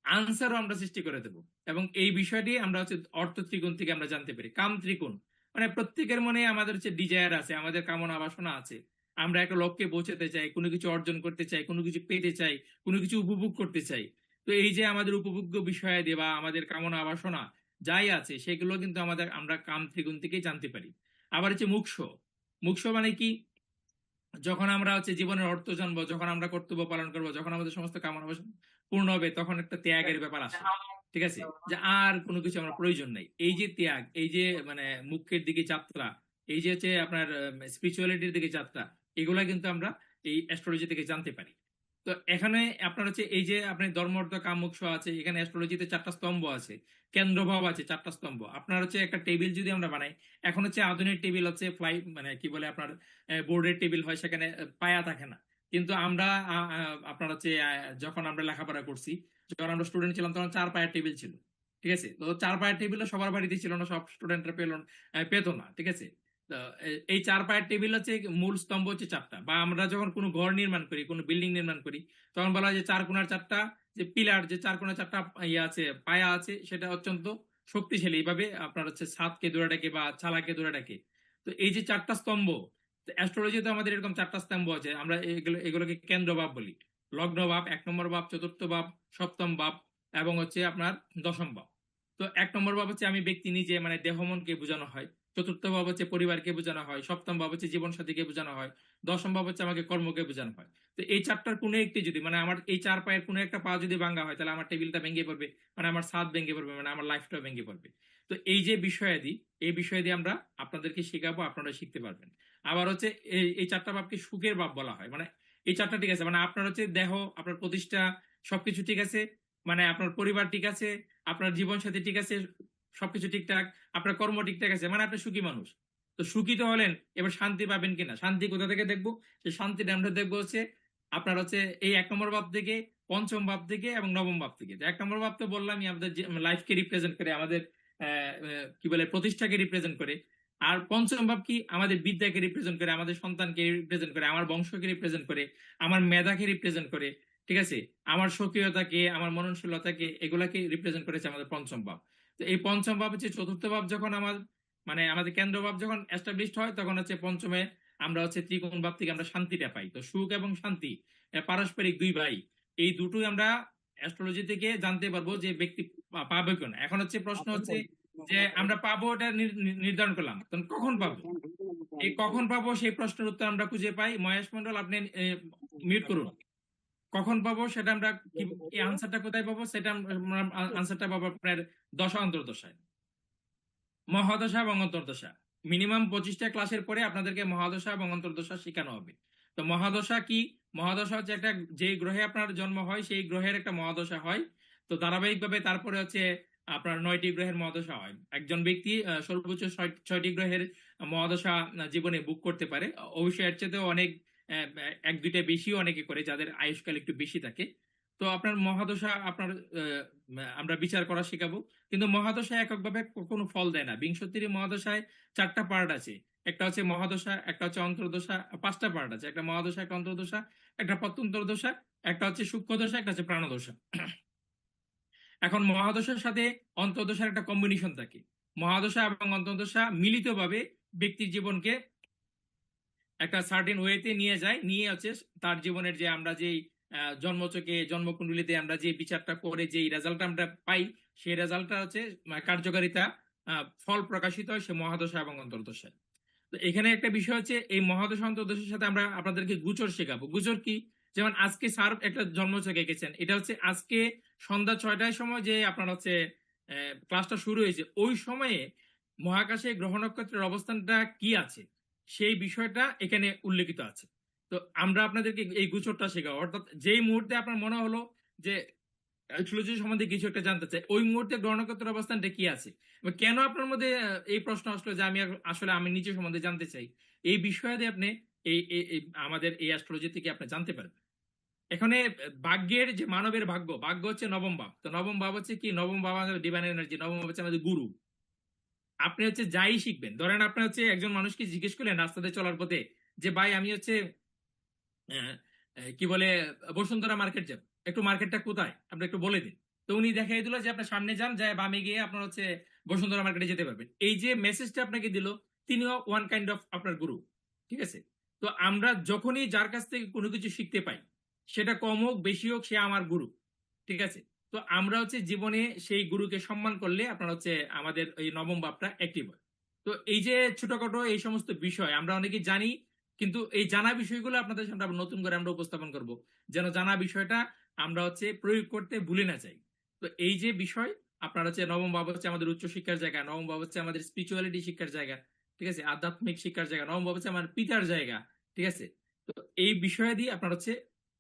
আনসারও আমরা সৃষ্টি করে দেব। এবং এই বিষয়টি আমরা হচ্ছে অর্থ ত্রিকোণ থেকে আমরা জানতে পারি। কাম ত্রিকোণ মানে প্রত্যেকের মনে আমাদের হচ্ছে ডিজায়ার আছে, আমাদের কামনা বাসনা আছে, আমরা একটা লক্ষ্যে পৌঁছাতে চাই, কোনো কিছু অর্জন করতে চাই, কোনো কিছু পেতে চাই, কোনো কিছু উপভোগ করতে চাই। তো এই যে আমাদের উপভোগ্য বিষয়াদি বা আমাদের কামনা বাসনা যাই আছে সেগুলো কিন্তু আমরা কাম ত্রিকোণ থেকেই জানতে পারি। আবার হচ্ছে মুখ্য, মুখ্য মানে কি? যখন আমরা হচ্ছে জীবনের অর্থ জানবো, যখন আমরা কর্তব্য পালন করবো, যখন আমাদের সমস্ত কামনা বাসনা পূর্ণ হবে, তখন একটা ত্যাগের ব্যাপার আসে। ঠিক আছে, যে আর কোনো কিছু আমার প্রয়োজন নাই। এই যে ত্যাগ, এই যে মানে মুখ্যের দিকে যাত্রা, এই যে হচ্ছে আপনার স্পিরিচুয়ালিটির দিকে যাত্রা, এগুলা কিন্তু আমরা এই অ্যাস্ট্রোলজি থেকে জানতে পারি। তো এখানে আপনার হচ্ছে এই যে আপনি ধর্ম অর্থ কাম মোক্ষ আছে, এখানে অ্যাস্ট্রোলজিতে 4টা স্তম্ভ আছে, কেন্দ্রভাব আছে 4টা স্তম্ভ। আপনার হচ্ছে একটা টেবিল যদি আমরা বানাই, এখন হচ্ছে আধুনিক টেবিল হচ্ছে ফ্লাই মানে কি বলে আপনার বোর্ডের টেবিল হয়, সেখানে পায়া থাকে না। কিন্তু আমরা আপনার হচ্ছে যখন আমরা লেখাপড়া করছি, যখন আমরা স্টুডেন্ট ছিলাম, তখন 4 পায়ের টেবিল ছিল। ঠিক আছে, তো 4 পায়ের টেবিল সবার বাড়িতে ছিল না, সব স্টুডেন্টরা পেতো না। ঠিক আছে, তো এই 4 পায়ের টেবিল হচ্ছে মূল স্তম্ভ হচ্ছে 4টা। বা আমরা যখন কোনো ঘর নির্মাণ করি, কোনো বিল্ডিং নির্মাণ করি, তখন বলা হয় যে 4 কোণার 4টা যে পিলার, যে 4 কোণার 4টা ইয়ে আছে, পায়া আছে, সেটা অত্যন্ত শক্তিশালী, এইভাবে আপনার হচ্ছে ছাদকে ধরে রাখে বা চালাকে ধরে রাখে। তো এই যে 4টা স্তম্ভ, অ্যাস্ট্রোলজিতে আমাদের এরকম 4টা স্তম্ভ আছে, আমরা এগুলোকে কেন্দ্র ভাব বলি। লগ্ন ভাব, 1 নম্বর ভাব, চতুর্থ ভাব, সপ্তম ভাব, এবং হচ্ছে আপনার দশম ভাব। তো 1 নম্বর ভাব হচ্ছে আমি ব্যক্তি নিজে, মানে দেহ মনকে বোঝানো হয়। চতুর্থ ভাব হচ্ছে পরিবারকে বোঝানো হয়। সপ্তম ভাব হচ্ছে জীবন সাথীকে বোঝানো হয়। দশম ভাব হচ্ছে আমাকে কর্মকে বোঝানো হয়। তো এই 4টার কোনো একটি যদি, মানে আমার এই 4 পায়ের কোনো একটা পা যদি ভাঙা হয়, তাহলে আমার টেবিলটা ভেঙে পড়বে, মানে আমার ছাদ ভেঙে পড়বে, মানে আমার লাইফটাও ভেঙে পড়বে। তো এই যে বিষয়াদি, এই বিষয়াদি আমরা আপনাদেরকে শেখাবো, আপনারা শিখতে পারবেন। আবার হচ্ছে এই 4টা ভাবকে সুখের ভাব বলা হয়। মানে এই 4টা ঠিক আছে, মানে আপনার হচ্ছে দেহ, আপনার প্রতিষ্ঠা, সবকিছু ঠিক আছে, মানে আপনার পরিবার ঠিক আছে, আপনার জীবন সাথী ঠিক আছে, সবকিছু ঠিকঠাক, আপনার কর্ম ঠিকঠাক আছে, মানে আপনি সুখী মানুষ। তো সুখী তো হলেন, এবার শান্তি পাবেন কিনা, শান্তি কোথা থেকে দেখবো? সেই শান্তিটা আমরা দেখবো হচ্ছে আপনার হচ্ছে এই 1 নম্বর ভাব থেকে, পঞ্চম ভাব থেকে, এবং নবম ভাব থেকে। 1 নম্বর ভাব তো বললামই আমাদের লাইফকে রিপ্রেজেন্ট করে, আমাদের কি বলে প্রতিষ্ঠাকে রিপ্রেজেন্ট করে। আর পঞ্চম ভাব কি? আমাদের বিদ্যাকে রিপ্রেজেন্ট করে, আমাদের সন্তানকে রিপ্রেজেন্ট করে, আমার বংশকে রিপ্রেজেন্ট করে, আমার মেধাকে রিপ্রেজেন্ট করে। ঠিক আছে, আমার সক্রিয়তাকে, আমার মননশীলতাকে, এগুলাকে রিপ্রেজেন্ট করেছে আমাদের পঞ্চম ভাব। তো এই পঞ্চম ভাব হচ্ছে চতুর্থ ভাব, যখন মানে আমাদের কেন্দ্র ভাব যখন এস্টাবলিশড হয়, তখন হচ্ছে পঞ্চমে আমরা হচ্ছে ত্রিকোণ ভাব থেকে আমরা শান্তিটা পাই। তো সুখ এবং শান্তি পারস্পরিক দুই ভাই, এই দুটোই আমরা অ্যাস্ট্রোলজি থেকে জানতে পারবো যে ব্যক্তি পাবে কিনা। এখন হচ্ছে প্রশ্ন হচ্ছে যে আমরা পাবো, এটা নির্ধারণ করলাম, তখন কখন পাবো? এই কখন পাবো সেই প্রশ্নের উত্তর আমরা খুঁজে পাই। মহেশ মন্ডল, আপনি মিউট করুন। কখন পাবো সেটা আমরা এই আনসারটা কোথায় পাবো সেটা আমরা আনসারটা পাবো আপনার দশা অন্তর্দশায়, মহাদশা এবং অন্তর্দশা। মিনিমাম 25টা ক্লাসের পরে আপনাদেরকে মহাদশা এবং অন্তর্দশা শেখানো হবে। তো মহাদশা কি? মহাদশা হচ্ছে একটা, যে গ্রহে আপনার জন্ম হয় সেই গ্রহের একটা মহাদশা হয়। তো ধারাবাহিকভাবে তারপরে হচ্ছে আপনার 9টি গ্রহের মহাদশা হয়। একজন ব্যক্তি সর্বোচ্চ 6টি গ্রহের মহাদশা জীবনে বুক করতে পারে। অবশ্যই এর চেয়েও অনেক এক দুইটা বেশিও অনেকে করে, যাদের আয়ুষ্কাল একটু বেশি থাকে। তো আপনার মহাদশা আপনার আমরা বিচার করা শেখাবো। কিন্তু মহাদশা এককভাবে কোনো ফল দেয় না। বিংশতির মহাদশায় 4টা পার্ট আছে। একটা হচ্ছে মহাদশা, একটা হচ্ছে অন্তর্দশা, 5টা পার্ট আছে। একটা মহাদশা, একটা অন্তর্দশা, একটা প্রত্যন্তর্দশা, একটা হচ্ছে সূক্ষ্মদশা, একটা হচ্ছে প্রাণদশা। এখন মহাদশার সাথে অন্তর্দশার একটা কম্বিনেশন থাকে। মহাদশা এবং অন্তর্দশা মিলিতভাবে ব্যক্তির জীবনকে একটা সার্টেন ওয়েতে নিয়ে যায়, নিয়ে হচ্ছে তার জীবনের যে আমরা যেই জন্মচকে জন্মকুণ্ডলিতে আমরা যে বিচারটা করে যে রেজাল্টটা আমরা পাই, সেই রেজাল্টটা হচ্ছে কার্যকারিতা ফল প্রকাশিত হয় সে মহাদশা এবং অন্তর্দশায়। তো এখানে একটা বিষয় হচ্ছে এই মহাদশা অন্তর্দশার সাথে আমরা আপনাদেরকে গোচর শেখাবো। গোচর কি? যেমন আজকে স্যার একটা জন্মছক এঁকেছেন, এটা হচ্ছে আজকে সন্ধ্যা 6টার সময় যে আপনার হচ্ছে ক্লাসটা শুরু হয়েছে, ওই সময়ে মহাকাশে গ্রহ নক্ষত্রের অবস্থানটা কি আছে সেই বিষয়টা এখানে উল্লেখিত আছে। তো আমরা আপনাদেরকে এই গোচরটা শেখাবো। অর্থাৎ যেই মুহূর্তে আপনার মনে হলো যে অ্যাস্ট্রোলজি সম্বন্ধে কিছু একটা জানতে চাই, ওই মুহূর্তে গ্রহ নক্ষত্রের অবস্থানটা কি আছে, কেন আপনার মধ্যে এই প্রশ্ন আসলো যে আমি নিজে সম্বন্ধে জানতে চাই, এই বিষয়ে আপনি আমাদের এই অ্যাস্ট্রোলজি থেকে আপনি জানতে পারবেন। এখানে ভাগ্যের যে মানবের ভাগ্য, ভাগ্য হচ্ছে নবম ভাব। তো নবম ভাব হচ্ছে কি? নবম ভাব আমাদের ডিভাইন এনার্জি, নবম ভাব হচ্ছে আমাদের গুরু। আপনি হচ্ছে যাই শিখবেন, ধরেন আপনি হচ্ছে একজন মানুষকে জিজ্ঞেস করলেন রাস্তাতে চলার পথে যে ভাই আমি হচ্ছে কি বলে বসুন্ধরা মার্কেট যাব, একটু মার্কেটটা কোথায় আপনি একটু বলে দিন। তো উনি দেখাই দিল যে আপনার সামনে যান, যায় বামে গিয়ে আপনার হচ্ছে বসুন্ধরা মার্কেটে যেতে পারবেন। এই যে মেসেজটা আপনাকে দিল, তিনিও ওয়ান কাইন্ড অফ আপনার গুরু। ঠিক আছে? তো আমরা যখনই যার কাছ থেকে কোনো কিছু শিখতে পাই, সেটা কম হোক বেশি হোক, সে আমার গুরু। ঠিক আছে? তো আমরা হচ্ছে জীবনে সেই গুরুকে সম্মান করলে আপনার হচ্ছে আমাদের এই নবম ভাবটা অ্যাক্টিভ হয়। তো এই যে ছোটখাটো এই সমস্ত বিষয় আমরা অনেকেই জানি, কিন্তু এই জানা বিষয়গুলো আপনাদের সামনে আবার নতুন করে আমরা উপস্থাপন করব, যেন জানা বিষয়টা আমরা হচ্ছে প্রয়োগ করতে ভুলে না যাই। তো এই যে বিষয় আপনার হচ্ছে নবম ভাব হচ্ছে আমাদের উচ্চ শিক্ষার জায়গা, নবম ভাব হচ্ছে আমাদের স্পিরিচুয়ালিটি শিক্ষার জায়গা। ঠিক আছে? আধ্যাত্মিক শিক্ষার জায়গা। নবম ভাব হচ্ছে আমার পিতার জায়গা। ঠিক আছে? তো এই বিষয় দিয়ে আপনার হচ্ছে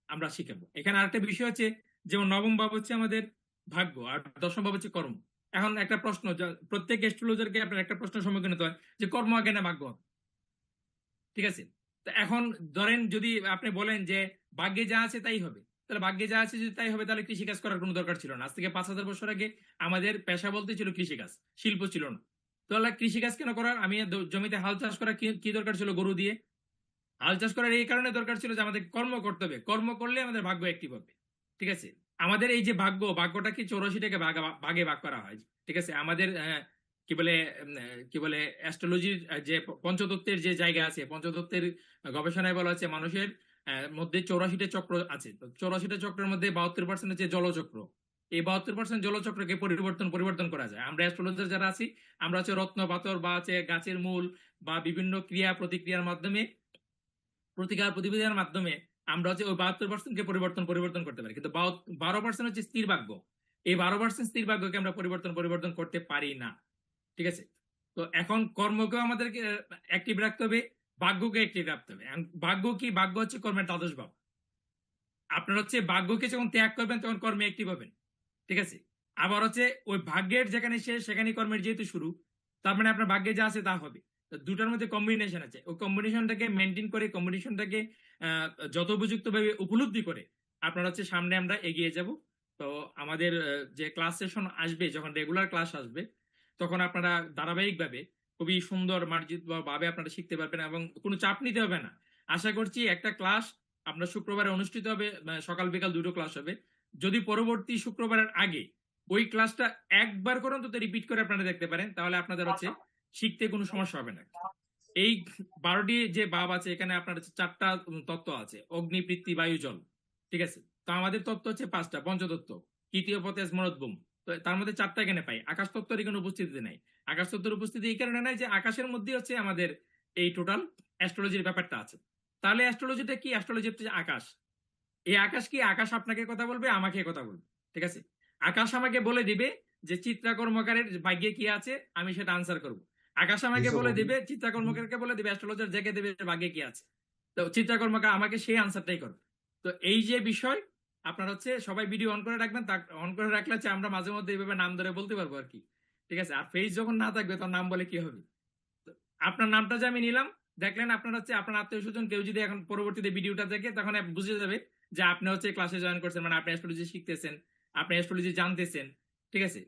আমরা শিখাবো। এখানে আরেকটা বিষয় হচ্ছে, যেমন নবম ভাব হচ্ছে আমাদের ভাগ্য আর দশম ভাব হচ্ছে কর্ম। এখন একটা প্রশ্ন, প্রত্যেক অ্যাস্ট্রোলজারকে আপনার একটা প্রশ্নের সম্মুখীন হতে হয় যে কর্ম আগে না ভাগ্য? ঠিক আছে? তো এখন ধরেন যদি আপনি বলেন যে ভাগ্যে যা আছে তাই হবে, তাহলে ভাগ্যে যা আছে যদি তাই হবে, তাহলে কৃষিকাজ করার কোনো দরকার ছিল না। আজ থেকে 5,000 বছর আগে আমাদের পেশা বলতে ছিল কৃষিকাজ, শিল্প ছিল না। তাহলে কৃষিকাজ কেন করার? আমি জমিতে হাল চাষ করা কি দরকার ছিল? গরু দিয়ে হাল চাষ করার এই কারণে দরকার ছিল যে আমাদের কর্ম করতে হবে, কর্ম করলে আমাদের ভাগ্য অ্যাক্টিভ হবে। ঠিক আছে? আমাদের এই যে ভাগ্যটাকে 84টাকে ভাগে ভাগ করা হয়। ঠিক আছে? আমাদের কি বলে কি বলে অ্যাস্ট্রোলজির যে পঞ্চতত্ত্বের যে জায়গা আছে, পঞ্চতত্ত্বের গবেষণায় বলা হচ্ছে মানুষের মধ্যে 84টা চক্র আছে। তো 84টা চক্রের মধ্যে 72% হচ্ছে জলচক্র। এই 72% জলচক্রকে পরিবর্তন করা যায়। আমরা অ্যাস্ট্রোলজার যারা আছি, আমরা হচ্ছে রত্ন পাথর বা হচ্ছে গাছের মূল বা বিভিন্ন ক্রিয়া প্রতিক্রিয়ার মাধ্যমে, প্রতিকার প্রতিবিধানের মাধ্যমে আমরা হচ্ছে ওই 72%কে পরিবর্তন করতে পারি। কিন্তু 12% হচ্ছে স্থির ভাগ্য। এই 12% স্থির ভাগ্যকে আমরা পরিবর্তন করতে পারি না। ঠিক আছে? তো এখন কর্মকেও আমাদেরকে অ্যাক্টিভ রাখতে হবে, ভাগ্যকে অ্যাক্টিভ রাখতে হবে। ভাগ্য কি? ভাগ্য হচ্ছে কর্মের দ্বাদশ ভাব। আপনার হচ্ছে ভাগ্যকে যখন ত্যাগ করবেন তখন কর্মে অ্যাক্টিভ হবেন। ঠিক আছে? আবার হচ্ছে ওই ভাগ্যের যেখানে শেষ সেখানে কর্মের যেহেতু শুরু, তার মানে আপনার ভাগ্যে যা আছে তা হবে। তো দুটার মধ্যে কম্বিনেশন আছে, ওই কম্বিনেশনটাকে মেনটেন করে, কম্বিনেশনটাকে যত উপযুক্তভাবে উপলব্ধি করে আপনার হচ্ছে সামনে আমরা এগিয়ে যাব। তো আমাদের যে ক্লাস সেশন আসবে, যখন রেগুলার ক্লাস আসবে, তখন আপনারা ধারাবাহিকভাবে খুবই সুন্দর মার্জিত ভাবে আপনারা শিখতে পারবেন এবং কোনো চাপ নিতে হবে না। আশা করছি একটা ক্লাস আপনার শুক্রবারে অনুষ্ঠিত হবে, সকাল বিকাল দুটো ক্লাস হবে। যদি পরবর্তী শুক্রবারের আগে ওই ক্লাসটা একবার করে অন্তত রিপিট করে আপনারা দেখতে পারেন, তাহলে আপনাদের হচ্ছে শিখতে কোনো সমস্যা হবে না। এই 12টি যে ভাব আছে, এখানে আপনার হচ্ছে 4টা তত্ত্ব আছে, অগ্নি পৃথিবী বায়ু জল। ঠিক আছে? তো আমাদের তত্ত্ব হচ্ছে 5টা, পঞ্চতত্ত্ব, তৃতীয় পথে স্মরোদ্যম। তো তার মধ্যে 4টা এখানে পাই। আকাশ তত্ত্বের এখানে উপস্থিতি নাই। আকাশ তত্ত্বের উপস্থিতি এই কারণে নাই যে আকাশের মধ্যে হচ্ছে আমাদের এই টোটাল অ্যাস্ট্রোলজির ব্যাপারটা আছে। তাহলে অ্যাস্ট্রোলজিটা কি? অ্যাস্ট্রোলজি হচ্ছে আকাশ। এই আকাশ কি, আকাশ আপনাকে কথা বলবে, আমাকে কথা বলবে, ঠিক আছে? আকাশ আমাকে বলে দিবে যে চিত্রা কর্মকারের ভাগ্যে কি আছে, আমি সেটা আনসার করব। আকাশ আমাকে কিছু বলে দিবে, চিত্রা কর্মকারকে বলে দিবে অ্যাস্ট্রোলজার জেগে দেবে ভাগ্যে কি আছে। তো চিত্রা কর্মকার আমাকে সেই আনসারটাই করবে। তো এই যে বিষয়, আপনার হচ্ছে সবাই ভিডিও অন করে রাখবেন, তা অন করে রাখলে হচ্ছে আমরা মাঝে মধ্যে এইভাবে নাম ধরে বলতে পারবো আর কি, ঠিক আছে? আর ফেস যখন না থাকবে তখন নাম বলে কি হবে? তো আপনার নামটা যে আমি নিলাম, দেখলেন আপনার হচ্ছে আপনার আত্মীয় স্বজন কেউ যদি এখন পরবর্তীতে ভিডিওটা দেখে, তখন বুঝে যাবে যে আপনি হচ্ছে ক্লাসে জয়েন করছেন, মানে আপনি অ্যাস্ট্রোলজি শিখতেছেন, আপনি অ্যাস্ট্রোলজি জানতেছেন, ঠিক আছে?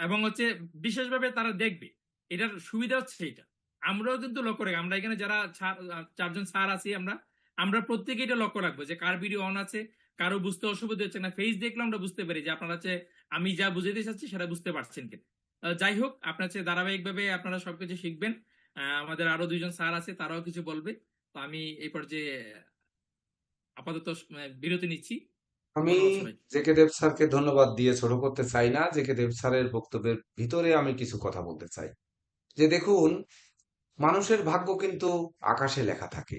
এবং হচ্ছে বিশেষভাবে তারা দেখবে। এটার সুবিধা হচ্ছে এটা, আমরাও কিন্তু লক্ষ্য রাখি, আমরা এখানে যারা চারজন স্যার আছি, আমরা আমরা প্রত্যেকে এটা লক্ষ্য রাখবো যে কার ভিডিও অন আছে, কারো বুঝতে অসুবিধা হচ্ছে না। ফেস দেখলে আমরা বুঝতে পারি যে আপনারা হচ্ছে আমি যা বুঝাতে চাচ্ছি সেটা বুঝতে পারছেন কিনা। যাই হোক, আপনার হচ্ছে ধারাবাহিকভাবে আপনারা সবকিছু শিখবেন। আমাদের আরো দুইজন স্যার আছে, তারাও কিছু বলবে। তো আমি এই পর্যায়ে আপাতত বিরতি নিচ্ছি। আমি ধন্যবাদ সবাই। জেকে দেব স্যারকে ধন্যবাদ দিয়ে ছোট করতে চাই না। জেকে দেব স্যারের বক্তব্যের ভিতরে আমি কিছু কথা বলতে চাই। যে দেখুন, মানুষের ভাগ্য কিন্তু আকাশে লেখা থাকে।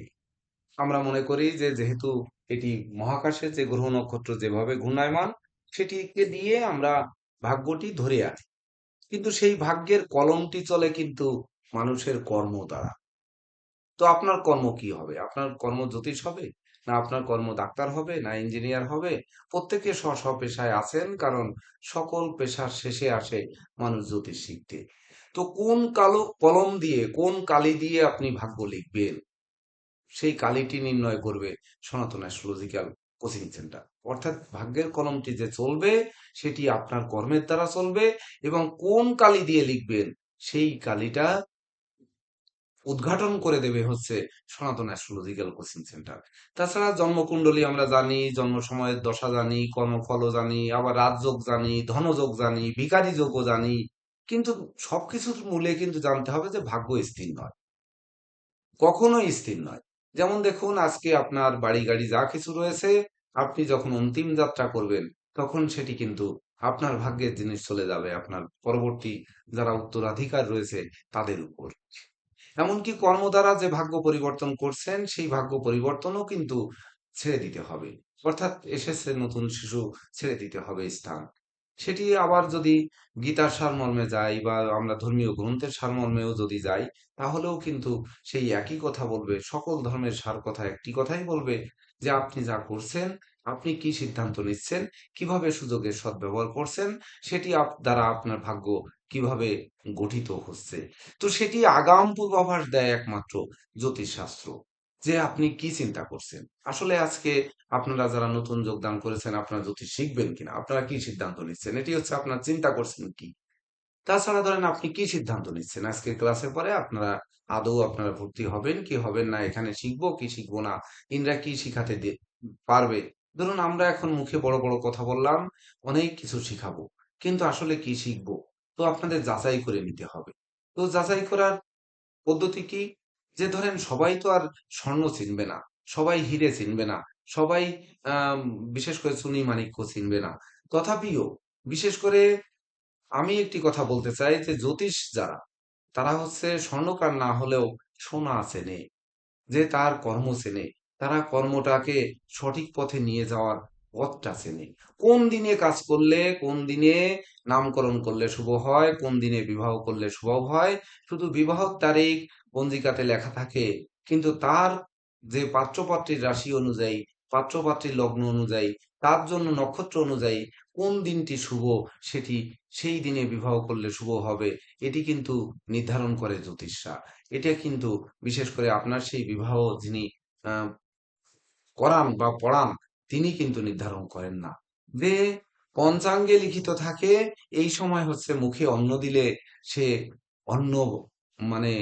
আমরা মনে করি যে যেহেতু এটি মহাকাশে যে গ্রহ নক্ষত্র যেভাবে ঘূর্ণায়মান, সেটিকে দিয়ে আমরা ভাগ্যটি ধরে আনি। কিন্তু সেই ভাগ্যের কলমটি চলে কিন্তু মানুষের কর্ম দ্বারা। তো আপনার কর্ম কি হবে? আপনার কর্ম জ্যোতিষ হবে, না আপনার কর্ম ডাক্তার হবে, না ইঞ্জিনিয়ার হবে? প্রত্যেকে স্ব স্ব পেশায় আছেন, কারণ সকল পেশার শেষে আসে মানুষ জ্যোতিষ শিখতে। তো কোন কালো কলম দিয়ে, কোন কালি দিয়ে আপনি ভাগ্য লিখবেন, সেই কালিটি নির্ণয় করবে সনাতন অ্যাস্ট্রোলজিক্যাল কোচিং সেন্টার। অর্থাৎ ভাগ্যের কলমটি যে চলবে, সেটি আপনার কর্মের দ্বারা চলবে, এবং কোন কালি দিয়ে লিখবেন সেই কালিটা উদ্ঘাটন করে দেবে হচ্ছে সনাতন অ্যাস্ট্রোলজিক্যাল কোচিং সেন্টার। তাছাড়া জন্মকুণ্ডলী আমরা জানি, জন্ম সময়ের দশা জানি, কর্মফলও জানি, আবার রাজযোগ জানি, ধনযোগ জানি, ভিখারি যোগও জানি। কিন্তু সবকিছুর মূলে কিন্তু জানতে হবে যে ভাগ্য স্থির নয়, কখনোই স্থির নয়। যেমন দেখুন, আজকে আপনার বাড়ি গাড়ি যা কিছু রয়েছে, আপনি যখন অন্তিম যাত্রা করবেন, তখন সেটি কিন্তু আপনার ভাগ্যের জিনিস চলে যাবে আপনার পরবর্তী যারা উত্তরাধিকার রয়েছে তাদের উপর। এমনকি কর্ম দ্বারা যে ভাগ্য পরিবর্তন করছেন, সেই ভাগ্য পরিবর্তনও কিন্তু ছেড়ে দিতে হবে। অর্থাৎ এসেছে নতুন শিশু, ছেড়ে দিতে হবে স্থান। সেটি আবার যদি গীতার সারমর্মে যাই, বা আমরা ধর্মীয় গ্রন্থের সারমর্মেও যদি যাই, তাহলেও কিন্তু সেই একই কথা বলবে। সকল ধর্মের সার কথা একটি কথাই বলবে, যে আপনি যা করছেন, আপনি কি সিদ্ধান্ত নিচ্ছেন, কিভাবে সুযোগের সদ্ব্যবহার করছেন, সেটি দ্বারা আপনার ভাগ্য কিভাবে গঠিত হচ্ছে। তো সেটি আগাম পূর্বাভাস দেয় একমাত্র জ্যোতিষশাস্ত্র, যে আপনি কি চিন্তা করছেন। আসলে আজকে আপনারা যারা নতুন যোগদান করেছেন, আপনারা জ্যোতিষ শিখবেন কিনা, আপনারা কি সিদ্ধান্ত নিচ্ছেন, এটি হচ্ছে আপনার চিন্তা করছেন কি। তাছাড়া ধরেন আপনি কি সিদ্ধান্ত নিচ্ছেন আজকে ক্লাসের পরে, আপনারা আদৌ আপনারা ভর্তি হবেন কি হবেন না, এখানে শিখবো কি শিখবো না, ইনরা কি শিখাতে পারবে। ধরুন আমরা এখন মুখে বড় বড় কথা বললাম, অনেক কিছু শিখাবো, কিন্তু আসলে কি শিখবো, তো আপনাদের যাচাই করে নিতে হবে। তো যাচাই করার পদ্ধতি কি? যে ধরেন সবাই তো আর স্বর্ণ চিনবে না, সবাই হিরে চিনবে না, সবাই আম বিশেষ করে চুনি মানিক্য চিনবে না। তথাপিও বিশেষ করে আমি একটি কথা বলতে চাই, যে জ্যোতিষ যারা, তারা হচ্ছে স্বর্ণকার না হলেও সোনা চেনে, যে তার কর্ম চেনে, তারা কর্মটাকে সঠিক পথে নিয়ে যাওয়ার পথটা চেনে। কোন দিনে কাজ করলে, কোন দিনে নামকরণ করলে শুভ হয়, কোন দিনে বিবাহ করলে শুভ হয়, শুধু বিবাহর তারিখ পঞ্জিকাতে লেখা থাকে, কিন্তু তার যে পাত্রপাত্রীর রাশি অনুযায়ী, পাত্রপাত্রীর লগ্ন অনুযায়ী, তার জন্য নক্ষত্র অনুযায়ী কোন দিনটি শুভ, সেটি সেই দিনে বিবাহ করলে শুভ হবে, এটি কিন্তু নির্ধারণ করে জ্যোতিষরা। এটা কিন্তু বিশেষ করে আপনার সেই বিবাহ যিনি আহ, করান বা পড়ান, তিনি কিন্তু নির্ধারণ করেন না। যে পঞ্চাঙ্গে লিখিত থাকে এই সময় হচ্ছে মুখে অন্ন দিলে সে অন্ন মানে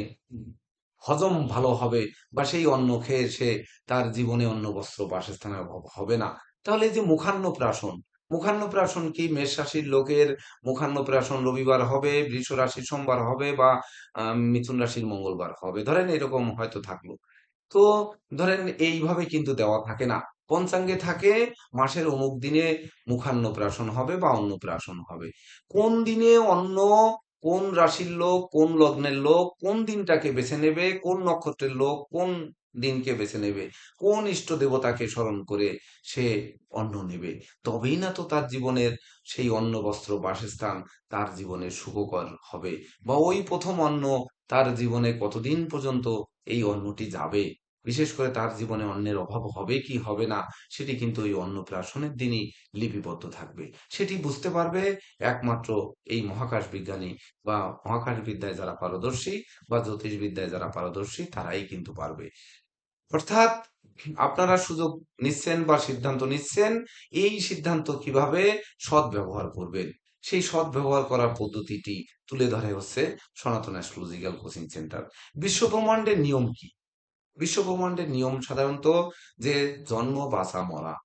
হজম ভালো হবে, বা সেই অন্ন খেয়ে সে তার জীবনে অন্ন বস্ত্র বাসস্থানের অভাব হবে না। তাহলে এই যে মুখান্নপ্রাশন, মুখান্নপ্রাশন কি মেষ রাশির লোকের মুখান্নপ্রাশন রবিবার হবে, বৃষ রাশির সোমবার হবে, বা মিথুন রাশির মঙ্গলবার হবে, ধরেন এরকম হয়তো থাকলো। তো ধরেন এইভাবে কিন্তু দেওয়া থাকে না। পঞ্চাঙ্গে থাকে মাসের অমুক দিনে মুখান্নপ্রাশন হবে বা অন্নপ্রাশন হবে। কোন দিনে অন্ন, কোন রাশির লোক, কোন লগ্নের লোক কোন দিনটাকে বেছে নেবে, কোন নক্ষত্রের লোক কোন দিনকে বেছে নেবে, কোন ইষ্ট দেবতাকে স্মরণ করে সে অন্ন নেবে, তবেই না তো তার জীবনের সেই অন্ন বস্ত্র বাসস্থান তার জীবনে সুখকর হবে, বা ওই প্রথম অন্ন তার জীবনে কতদিন পর্যন্ত এই অন্নটি যাবে, বিশেষ করে তার জীবনে অন্নের অভাব হবে কি হবে না, সেটি কিন্তু ওই অন্নপ্রাশনের দিনই লিপিবদ্ধ থাকবে। সেটি বুঝতে পারবে একমাত্র এই মহাকাশ বিজ্ঞানী বা মহাকাশ বিদ্যায় যারা পারদর্শী বা জ্যোতিষবিদ্যায় যারা পারদর্শী তারাই কিন্তু পারবে। অর্থাৎ আপনারা সুযোগ নিচ্ছেন বা সিদ্ধান্ত নিচ্ছেন, এই সিদ্ধান্ত কিভাবে সৎ ব্যবহার করবেন, সেই সৎ ব্যবহার করার পদ্ধতিটি তুলে ধরে হচ্ছে সনাতন অ্যাস্ট্রোলজিক্যাল কোচিং সেন্টার। বিশ্বব্রহ্মাণ্ডের নিয়ম কি? বিশ্বব্রহ্মাণ্ডের নিয়ম সাধারণত যে জন্ম, বাঁচা, মরা,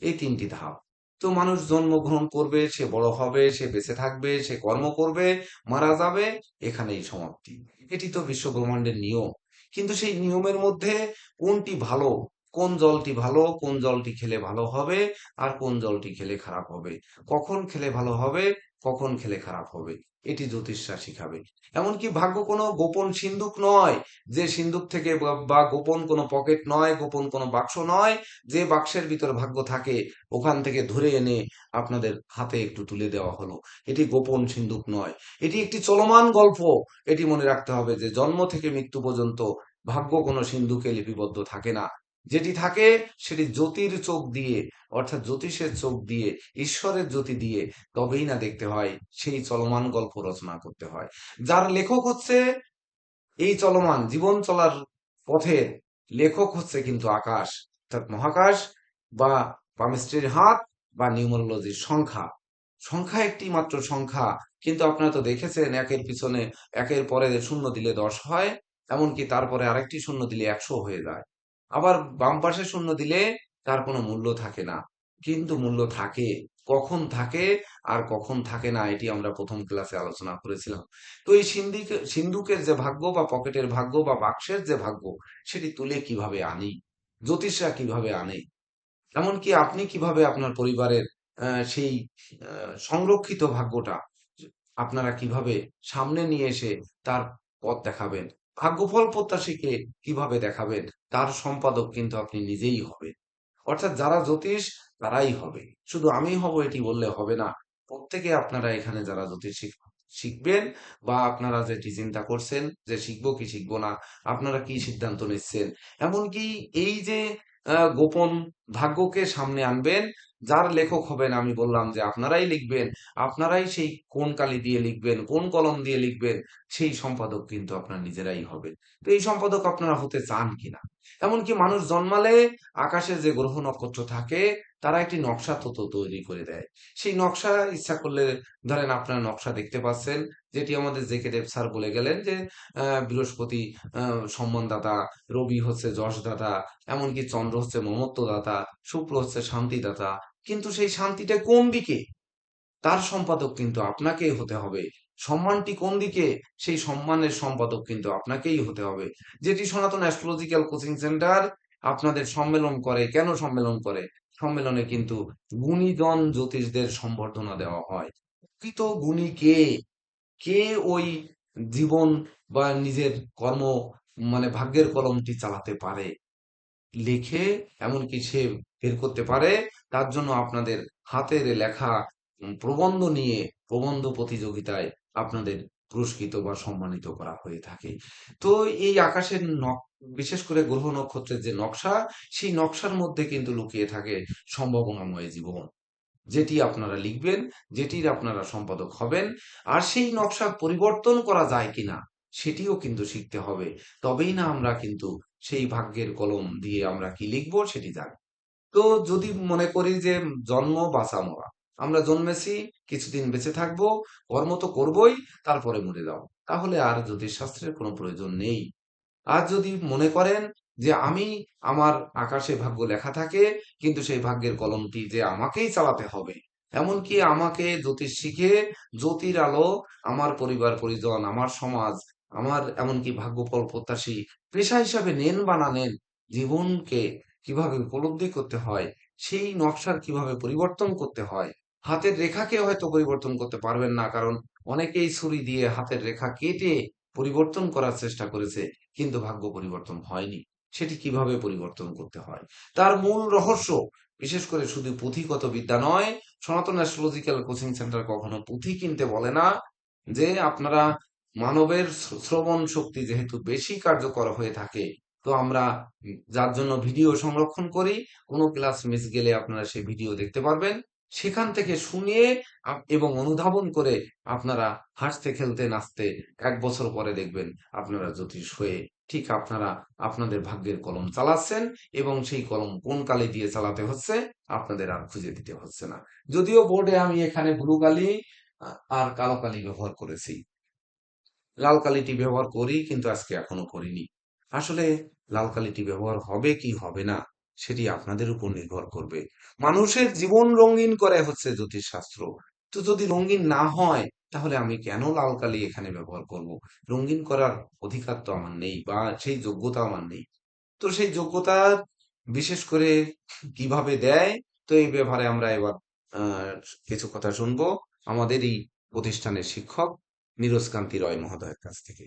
এই তিনটি ধাপ। তো মানুষ জন্মগ্রহণ করবে, সে বড় হবে, সে বেঁচে থাকবে, সে কর্ম করবে, মারা যাবে, এখানেই সমাপ্তি। এটি তো বিশ্বব্রহ্মাণ্ডের নিয়ম। কিন্তু সেই নিয়মের মধ্যে কোনটি ভালো, কোন জলটি ভালো, কোন জলটি খেলে ভালো হবে, আর কোন জলটি খেলে খারাপ হবে, কখন খেলে ভালো হবে, কখন খেলে খারাপ হবে, এটি জ্যোতিষরা শিখাবে। এমনকি ভাগ্য কোনো গোপন সিন্ধুক নয়, যে সিন্ধুক থেকে বা গোপন কোনো পকেট নয়, গোপন কোনো বাক্স নয়, যে বাক্সের ভিতর ভাগ্য থাকে ওখান থেকে ধরে এনে আপনাদের হাতে একটু তুলে দেওয়া হলো, এটি গোপন সিন্ধুক নয়, এটি একটি চলমান গল্প। এটি মনে রাখতে হবে যে জন্ম থেকে মৃত্যু পর্যন্ত ভাগ্য কোনো সিন্ধুকে লিপিবদ্ধ থাকে না। যেটি থাকে সেটি জ্যোতির চোখ দিয়ে, অর্থাৎ জ্যোতিষের চোখ দিয়ে, ঈশ্বরের জ্যোতি দিয়ে তবেই না দেখতে হয়, সেই চলমান গল্প রচনা করতে হয়। যার লেখক হচ্ছে এই চলমান জীবন চলার পথের লেখক হচ্ছে কিন্তু আকাশ, অর্থাৎ মহাকাশ বা পামিস্ট্রির হাত বা নিউমারোলজির সংখ্যা। সংখ্যা একটি মাত্র সংখ্যা, কিন্তু আপনারা তো দেখেছেন একের পিছনে একের পরে শূন্য দিলে 10 হয়, এমনকি তারপরে আরেকটি শূন্য দিলে 100 হয়ে যায়। আবার বাম পাশে শূন্য দিলে তার কোনো মূল্য থাকে না, কিন্তু মূল্য থাকে। কখন থাকে আর কখন থাকে না এটি আমরা প্রথম ক্লাসে আলোচনা করেছিলাম। তো এই সিন্ধুকের যে ভাগ্য বা পকেটের ভাগ্য বা বাক্সের যে ভাগ্য, সেটি তুলে কিভাবে আনি, জ্যোতিষরা কিভাবে আনে, এমনকি আপনি কিভাবে আপনার পরিবারের সেই সংরক্ষিত ভাগ্যটা আপনারা কিভাবে সামনে নিয়ে এসে তার পথ দেখাবেন, ভাগ্যফল প্রত্যাশীকে কিভাবে দেখাবেন, তার সম্পাদক কিন্তু আপনি নিজেই হবেন। অর্থাৎ যারা জ্যোতিষ তারাই হবে, শুধু আমি হব এটি বললে হবে না। প্রত্যেকে আপনারা এখানে যারা জ্যোতিষ শিখবেন বা আপনারা যেটি চিন্তা করছেন যে শিখবো কি শিখবো না, আপনারা কি সিদ্ধান্ত নিচ্ছেন, এমনকি এই যে গোপন ভাগ্যকে সামনে আনবেন, যার লেখক হবেন আমি বললাম যে আপনারাই লিখবেন, আপনারাই সেই কোন কালি দিয়ে লিখবেন, কোন কলম দিয়ে লিখবেন, সেই সম্পাদক কিন্তু আপনার নিজেরাই হবে। তো এই সম্পাদক আপনারা হতে চান কিনা? এমনকি মানুষ জন্মালে আকাশে যে গ্রহ নক্ষত্র থাকে তারা একটি নকশা তো তৈরি করে দেয়। সেই নকশা ইচ্ছা করলে, ধরেন আপনারা নকশা দেখতে পাচ্ছেন, যেটি আমাদের জেকে দেব স্যার বলে গেলেন যে বৃহস্পতি সম্মানদাতা, রবি হচ্ছে যশদাতা, এমনকি চন্দ্র হচ্ছে মমত্বদাতা, শুক্র হচ্ছে শান্তিদাতা। কিন্তু সেই শান্তিটা কোন দিকে, তার সম্পাদক কিন্তু আপনাকেই হতে হবে। সম্মানটি কোন দিকে, সেই সম্মানের সম্পাদক কিন্তু আপনাকেই হতে হবে। যেটি সনাতন অ্যাস্ট্রোলজিক্যাল কোচিং সেন্টার আপনাদের সম্মেলন করে, কেন সম্মেলন করে? সম্মেলনে কিন্তু গুণীজন জ্যোতিষদের সম্বর্ধনা দেওয়া হয়। প্রকৃত গুণী কে, কে ওই জীবন বা নিজের কর্ম মানে ভাগ্যের কলমটি চালাতে পারে, লিখে, এমনকি সে বের করতে পারে, তার জন্য আপনাদের হাতের লেখা প্রবন্ধ নিয়ে প্রবন্ধ প্রতিযোগিতায় আপনাদের পুরস্কৃত বা সম্মানিত করা হয়ে থাকে। তো এই আকাশের বিশেষ করে গ্রহ নক্ষত্রের যে নকশা, সেই নকশার মধ্যে কিন্তু লুকিয়ে থাকে সম্ভাবনাময় জীবন, যেটি আপনারা লিখবেন, যেটির আপনারা সম্পাদক হবেন। আর সেই নকশা পরিবর্তন করা যায় কিনা সেটিও কিন্তু শিখতে হবে, তবেই না আমরা কিন্তু সেই ভাগ্যের কলম দিয়ে আমরা কি লিখবো সেটি জানি। তো যদি মনে করি যে জন্ম বাঁচা মরা, আমরা জন্মেছি, কিছুদিন বেঁচে থাকবো, কর্ম তো করবোই, তারপরে মরে যাও, তাহলে আর জ্যোতিষশাস্ত্রের কোনো প্রয়োজন নেই। আর যদি মনে করেন যে আমি, আমার আকাশে ভাগ্য লেখা থাকে, কিন্তু সেই ভাগ্যের কলমটি যে আমাকেই চালাতে হবে, এমনকি আমাকে জ্যোতিষ শিখে জ্যোতির আলো আমার পরিবার পরিজন, আমার সমাজ, আমার এমনকি ভাগ্যফল প্রত্যাশী পেশা হিসাবে নেন বা না নেন, জীবনকে কিভাবে উপলব্ধি করতে হয়, সেই নকশার কিভাবে পরিবর্তন করতে হয়। হাতের রেখাকে হয়তো পরিবর্তন করতে পারবেন না, কারণ অনেকেই ছুরি দিয়ে হাতের রেখা কেটে পরিবর্তন করার চেষ্টা করেছে, কিন্তু ভাগ্য পরিবর্তন হয়নি। সেটি কিভাবে পরিবর্তন করতে হয়। তার মূল রহস্য বিশেষ করে শুধু পুঁথিগত বিদ্যা নয়, সনাতন অ্যাস্ট্রোলজিক্যাল কোচিং সেন্টার কখনো পুঁথি কিনতে বলে না, যে আপনারা মানবের শ্রবণ শক্তি যেহেতু বেশি কার্যকর হয়ে থাকে, তো আমরা যার জন্য ভিডিও সংরক্ষণ করি, কোনো ক্লাস মিস গেলে আপনারা সেই ভিডিও দেখতে পারবেন। সেখান থেকে শুনিয়ে এবং অনুধাবন করে আপনারা হাসতে খেলতে নাচতে 1 বছর পরে দেখবেন আপনারা জ্যোতিষ হয়ে ঠিক আপনারা আপনাদের ভাগ্যের কলম চালাচ্ছেন, এবং সেই কলম কোন কালি দিয়ে চালাতে হচ্ছে আপনাদের আর খুঁজে দিতে হচ্ছে না। যদিও বোর্ডে আমি এখানে ব্লু কালি আর কালো কালি ব্যবহার করেছি, লাল কালিটি ব্যবহার করি কিন্তু আজকে এখনো করিনি। আসলে লাল কালিটি ব্যবহার হবে কি হবে না সেটি আপনাদের উপর নির্ভর করবে। মানুষের জীবন রঙিন করে হচ্ছে জ্যোতিষশাস্ত্র। তো যদি রঙিন না হয় তাহলে আমি কেন লাল কালি এখানে ব্যবহার করব? রঙিন করার অধিকার তো আমার নেই, বা সেই যোগ্যতা আমার নেই। তো সেই যোগ্যতা বিশেষ করে কিভাবে দেয়, তো এই ব্যাপারে আমরা এবার কিছু কথা শুনবো আমাদের এই প্রতিষ্ঠানের শিক্ষক নীরজ কান্তি রয় মহোদয়ের কাছ থেকে।